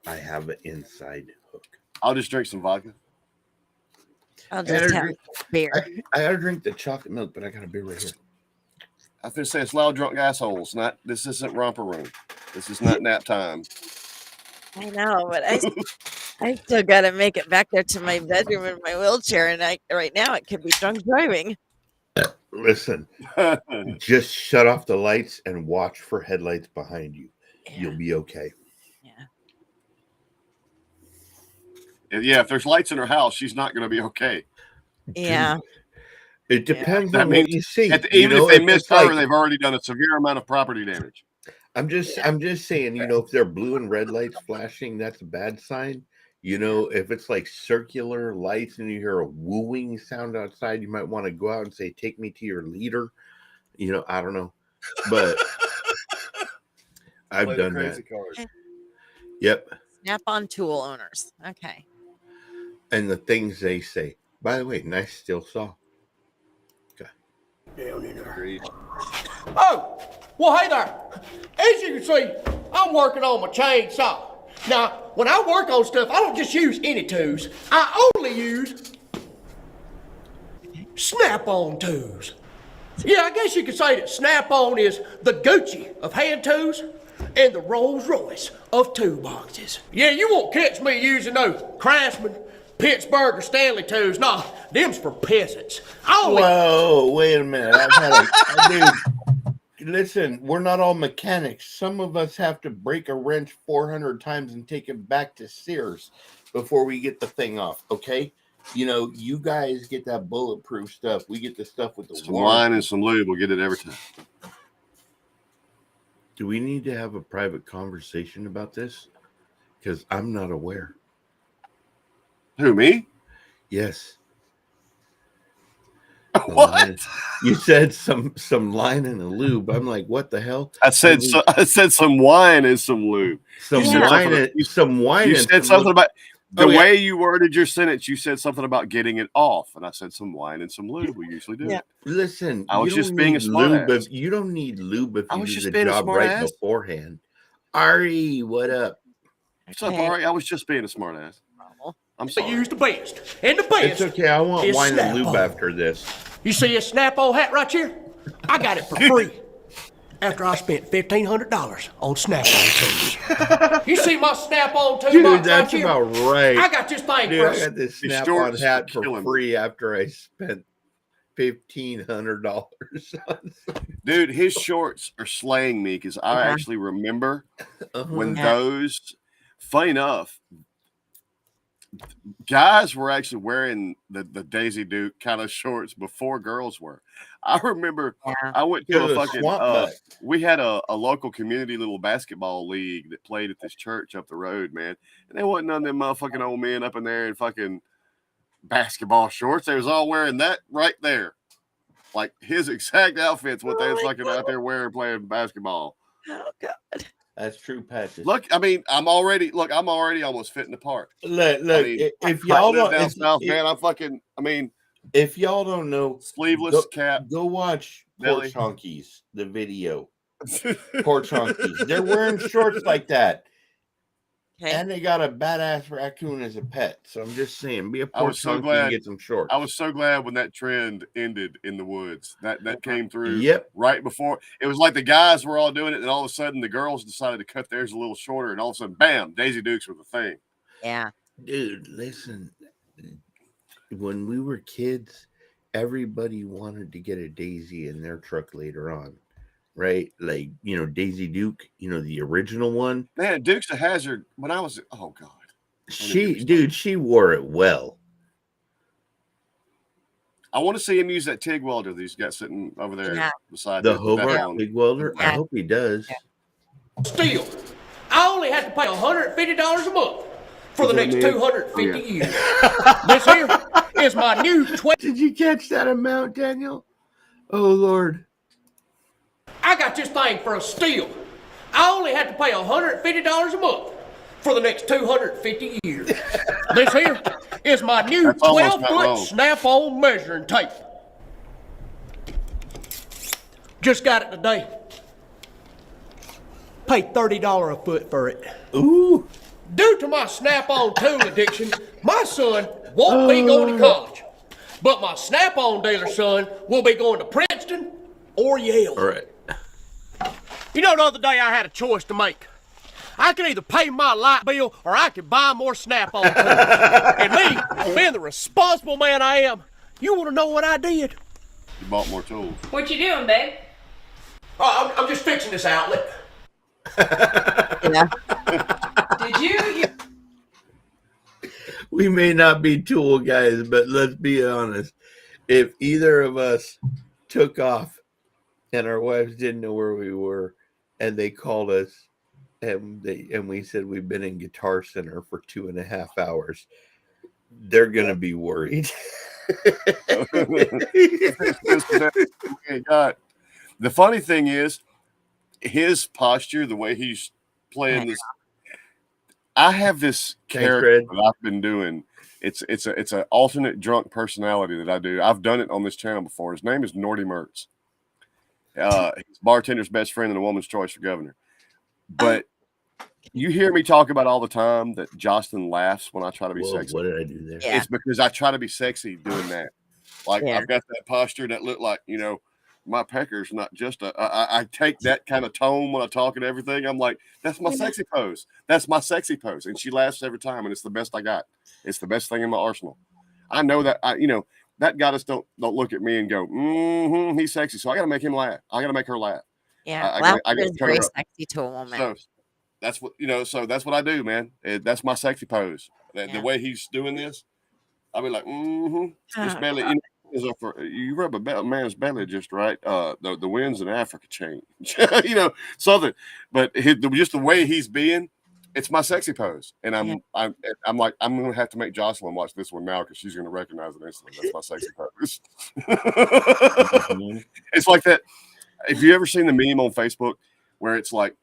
I have an inside hook. I'll just drink some vodka. I'll just have beer. I gotta drink the chocolate milk, but I got a beer right here. I was gonna say it's loud drunk assholes. This isn't romper room. This is not nap time. I know, but I still got to make it back there to my bedroom in my wheelchair, and right now it could be drunk driving. Listen, just shut off the lights and watch for headlights behind you. Yeah. You'll be okay. Yeah, if there's lights in her house, she's not going to be okay. Yeah. It depends That on means what you see. Even if they miss it's her, like- they've already done a severe amount of property damage. I'm just saying, if they're blue and red lights flashing, that's a bad sign. If it's like circular lights and you hear a wooing sound outside, you might want to go out and say, "Take me to your leader." I don't know, but I've done that. Card. Yep. Snap-on tool owners. Okay. And the things they say. By the way, nice steel saw. Okay. Down in there. Agreed. Oh, well, hey there. As you can see, I'm working on my chainsaw. Now, when I work on stuff, I don't just use any tools. I only use snap-on tools. Yeah, I guess you could say that snap-on is the Gucci of hand tools and the Rolls-Royce of toolboxes. Yeah, you won't catch me using those Craftsman, Pittsburgh, or Stanley tools. Nah, them's for peasants. Whoa, wait a minute. Dude, listen, we're not all mechanics. Some of us have to break a wrench 400 times and take it back to Sears before we get the thing off, okay? You guys get that bulletproof stuff. We get the stuff with the Some wine and some lube will get it every time. Do we need to have a private conversation about this? Because I'm not aware. Who, me? Yes. What? You said some line in a lube. I'm like, what the hell? I said some wine and some lube. Some wine. You said something about the Oh, yeah. way you worded your sentence. You said something about getting it off, and I said some wine and some lube. We usually do. Yeah. Listen, I was you just don't being a need smart lube ass. if you don't need lube if I you was do just the being a job smart right ass. beforehand. Ari, what up? What's up, Ari? I was just being a smart ass. I'm I sorry. use the best. And the best. It's okay. I want is wine and lube Snap-on. after this. You see a Snap-on hat right here? I got it for free. After I spent $1,500 on Snap-on tools. You see my Snap-on toolbox Dude, right that's here? about right. I got this thing Dude, for I got this These Snap-on shorts hat are for killing me. free after I spent $1,500. Dude, his shorts are slaying me because I actually remember when those. Funny enough, guys were actually wearing the Daisy Duke kind of shorts before girls were. I remember I went to a fucking we had a local community little basketball league that played at this church up the road, man. And there wasn't none of them motherfucking old men up in there in fucking basketball shorts. They was all wearing that right there. Like his exact outfit's what they was fucking out there wearing playing basketball. Oh God. That's true, Patrick. Look, I mean, I'm already almost fitting the part. Look, I mean, if y'all live don't, down south, man, I mean, if y'all don't know, sleeveless cap. go watch belly. Porch Honkies, the video. Porch Honkies. They're wearing shorts like that. Okay. And they got a badass raccoon as a pet. So I'm just saying, be a I was Porch so Honky glad- and get some shorts. I was so glad when that trend ended in the woods. That came through Yep. right before. It was like the guys were all doing it, and all of a sudden the girls decided to cut theirs a little shorter, and all of a sudden, bam, Daisy Dukes was the thing. Yeah. Dude, listen. When we were kids, everybody wanted to get a Daisy in their truck later on. Right? Like, Daisy Duke, the original one. Man, Dukes of Hazzard, when I was, oh God. She wore it well. I want to see him use that TIG welder that he's got sitting over there beside The that Hobart one. Big Welder. Yeah. I hope he does. Still, I only have to pay $150 a month for the next 250 years. This here is my new Did you catch that amount, Daniel? Oh, Lord. I got this thing for a steal. I only have to pay $150 a month for the next 250 years. This here is my new That's almost not 12-foot wrong. snap-on measuring tape. Just got it today. Paid $30 a foot for it. Ooh. Due to my snap-on tool addiction, my son won't be going to college. But my snap-on dealer son will be going to Princeton or Yale. All right. You know, the other day I had a choice to make. I could either pay my light bill or I could buy more snap-on tools. And me, being the responsible man I am, you want to know what I did? You bought more tools. What you doing, babe? Oh, I'm just fixing this outlet. Yeah. Did you? We may not be tool guys, but let's be honest. If either of us took off and our wives didn't know where we were and they called us and we said we've been in Guitar Center for 2.5 hours, they're going to be worried. God. The funny thing is, his posture, the way he's playing this. I have this character that I've been doing. It's an alternate drunk personality that I do. I've done it on this channel before. His name is Norty Mertz. He's bartender's best friend and a woman's choice for governor. But you hear me talk about all the time that Jocelyn laughs when I try to be sexy. What did I do there? Yeah. It's because I try to be sexy doing that. Like I've got that posture that look like, my pecker's not just I take that kind of tone when I talk and everything. I'm like, that's my sexy pose. That's my sexy pose. And she laughs every time, and it's the best I got. It's the best thing in my arsenal. I know that that goddess don't look at me and go, he's sexy. So I gotta make him laugh. I gotta make her laugh. Yeah. I Laughter is very sexy to a woman. So that's what so that's what I do, man. That's my sexy pose. The way he's doing this, I'll be like, His belly, you rub a man's belly just right. The winds in Africa change, something. But just the way he's being, it's my sexy pose. And I'm like, I'm gonna have to make Jocelyn watch this one now because she's gonna recognize it instantly. That's my sexy pose. It's like that. Have you ever seen the meme on Facebook where it's like,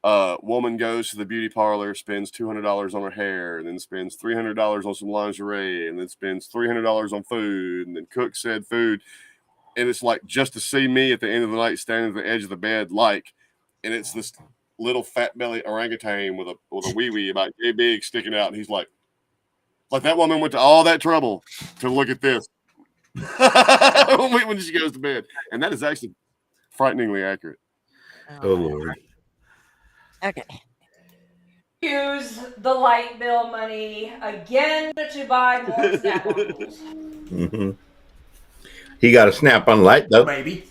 woman goes to the beauty parlor, spends $200 on her hair, and then spends $300 on some lingerie, and then spends $300 on food, and then cooks said food, and it's like just to see me at the end of the night standing at the edge of the bed, and it's this little fat belly orangutan with a wee wee about yay big sticking out, and he's like that woman went to all that trouble to look at this when she goes to bed, and that is actually frighteningly accurate. Oh Lord. Okay. Use the light bill money again to buy more snap-on tools. He got a snap-on light though. Maybe.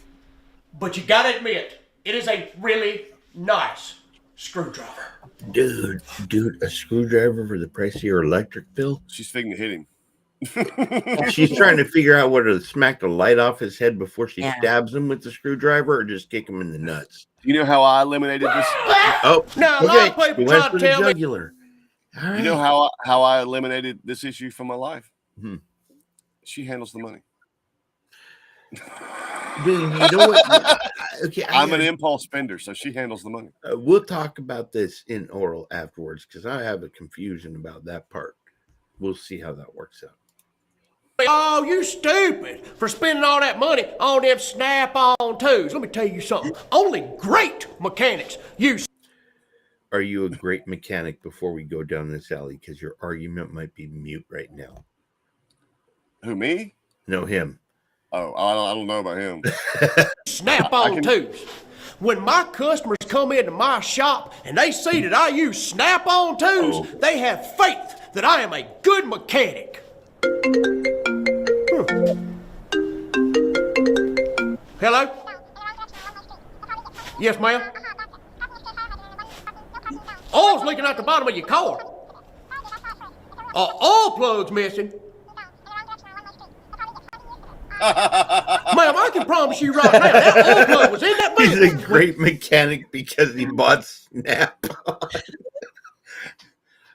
But you gotta admit, it is a really nice screwdriver. Dude, a screwdriver for the price of your electric bill? She's figuring to hit him. She's trying to figure out whether to smack the light off his head before she Yeah. stabs him with the screwdriver or just kick him in the nuts. You know how I eliminated this? Oh, Now, a lot of people we try went to for the tell me jugular. All right. You know how I eliminated this issue from my life? She handles the money. Dude, you know what? Okay, I'm an impulse spender, so she handles the money. We'll talk about this in oral afterwards because I have a confusion about that part. We'll see how that works out. Oh, you stupid for spending all that money on them snap-on tools. Let me tell you something. Only great mechanics use. Are you a great mechanic before we go down this alley? Because your argument might be mute right now. Who, me? No, him. Oh, I don't know about him. Snap-on tools. When my customers come into my shop and they see that I use snap-on tools, they have faith that I am a good mechanic. Hello? Yes, ma'am? Oil's leaking out the bottom of your car. Oil plug's missing. Ma'am, I can promise you right now, that oil plug was in that He's a vehicle. great mechanic because he bought Snap-on.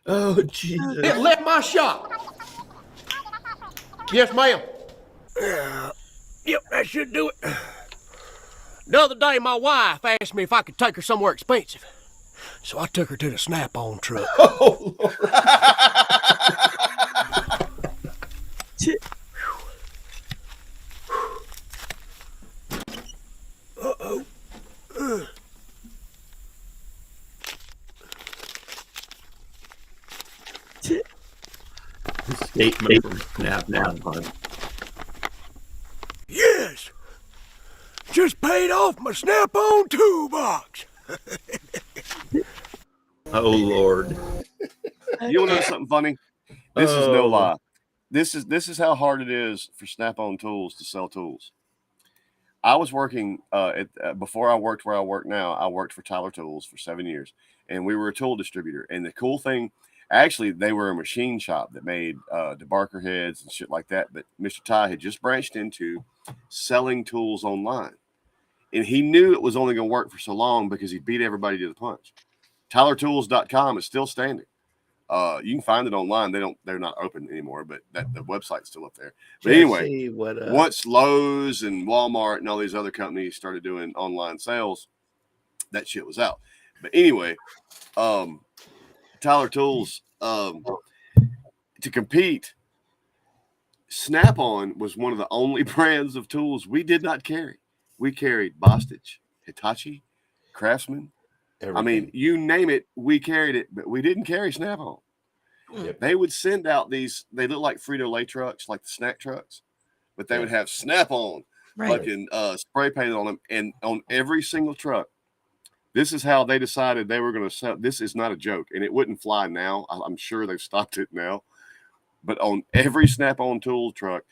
Oh, Jesus. It left my shop. Yes, ma'am. Yep, that should do it. The other day, my wife asked me if I could take her somewhere expensive. So I took her to the Snap-on truck. Oh, Lord. Statement from Snap-on. Yes. Just paid off my Snap-on toolbox. Oh, Lord. You want to know something funny? This is no lie. This is how hard it is for Snap-on Tools to sell tools. I was working before I worked where I work now. I worked for Tyler Tools for 7 years, and we were a tool distributor. And the cool thing, actually, they were a machine shop that made debarker heads and shit like that. But Mr. Ty had just branched into selling tools online, and he knew it was only going to work for so long because he beat everybody to the punch. TylerTools.com is still standing. You can find it online. They're not open anymore, but the website's still up there. But anyway, once Lowe's and Walmart and all these other companies started doing online sales, that shit was out. But anyway, Tyler Tools, to compete, Snap-on was one of the only brands of tools we did not carry. We carried Bostitch, Hitachi, Craftsman. Everything. I mean, you name it, we carried it, but we didn't carry Snap-on. Yep. They would send out these, they look like Frito-Lay trucks, like the snack trucks, but they would have Snap-on fucking spray painted on them. And on every single truck, this is how they decided they were going to sell. This is not a joke, and it wouldn't fly now. I'm sure they've stopped it now. But on every Snap-on tool truck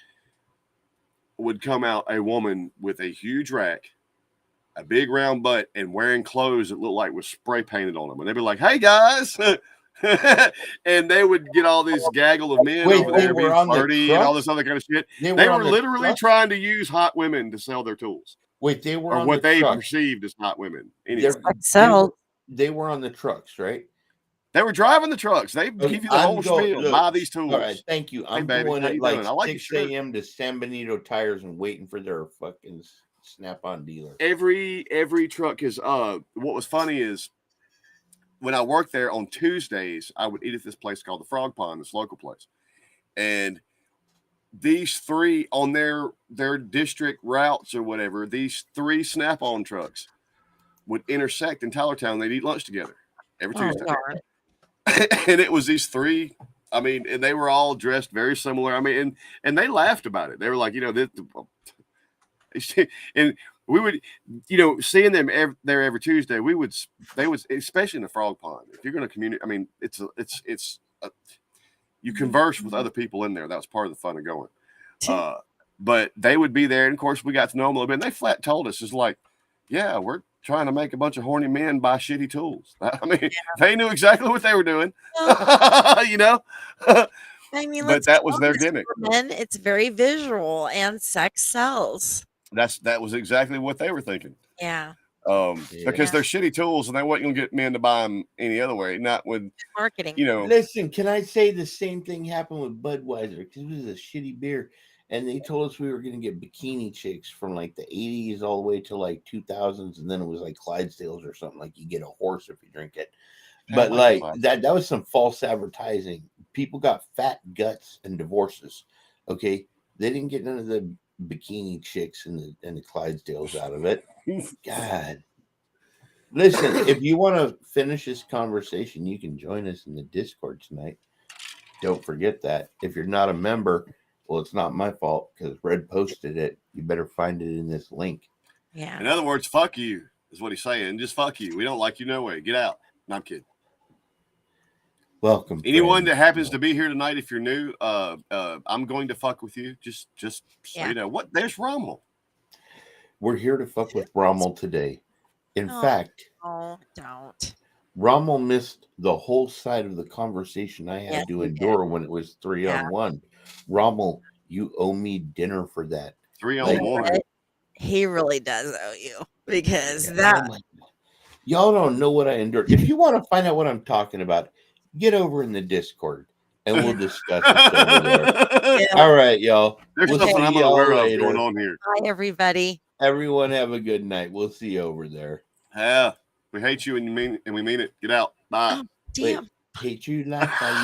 would come out a woman with a huge rack, a big round butt, and wearing clothes that looked like was spray painted on them. And they'd be like, "Hey guys," and they would get all this gaggle of men over there being flirty and all this other kind of shit. They were literally trying to use hot women to sell their tools. Wait, they were or on what the they truck. perceived as hot women. Anyway, they were on the trucks, right? They were driving the trucks. They give you the whole spiel. Buy these tools. All right, thank you. I'm going at like 6 a.m. to San Benito Tires and waiting for their fucking Snap-on dealer. Every truck is what was funny is when I worked there on Tuesdays, I would eat at this place called the Frog Pond, this local place. And these three on their district routes or whatever, these three Snap-on trucks would intersect in Tylertown. They'd eat lunch together every Tuesday. And it was these three. I mean, and they were all dressed very similar. I mean, and they laughed about it. They were like, you know, and we would, you know, seeing them there every Tuesday, they would, especially in the Frog Pond, if you're going to communicate, I mean, you converse with other people in there. That was part of the fun of going. But they would be there. And of course we got to know them a little bit. And they flat told us, it's like, yeah, we're trying to make a bunch of horny men buy shitty tools. I mean, they knew exactly what they were doing, you know? I mean, but that was their gimmick. Men, it's very visual and sex sells. That was exactly what they were thinking. Yeah. Because they're shitty tools and they wasn't going to get men to buy them any other way, not with marketing. You know, listen, can I say the same thing happened with Budweiser? Because it was a shitty beer. and they told us we were going to get bikini chicks from like the 80s all the way to like 2000s, and then it was like Clydesdales or something, like you get a horse if you drink it. But like that was some false advertising. People got fat guts and divorces. Okay, they didn't get none of the bikini chicks and the Clydesdales out of it. God. Listen, if you want to finish this conversation, you can join us in the Discord tonight. Don't forget that. If you're not a member, well, it's not my fault because Red posted it. You better find it in this link. Yeah. In other words, fuck you is what he's saying. Just fuck you. We don't like you no way. Get out. No, I'm kidding. Welcome. Anyone friends. that happens to be here tonight, if you're new, I'm going to fuck with you. Just so you know what. There's Rommel. We're here to fuck with Rommel today. In fact, don't. Rommel missed the whole side of the conversation I had to endure when it was 3-on-1. Rommel, you owe me dinner for that. 3-on-1. He really does owe you because y'all don't know what I endured. If you want to find out what I'm talking about, get over in the Discord and we'll discuss it over there. Yeah. All right, y'all. There's We'll something see I'm y'all aware of later. going on here. Bye, everybody. Everyone have a good night. We'll see you over there. Yeah, we hate you and we mean it. Get out. Bye. Damn. Wait, hate you like I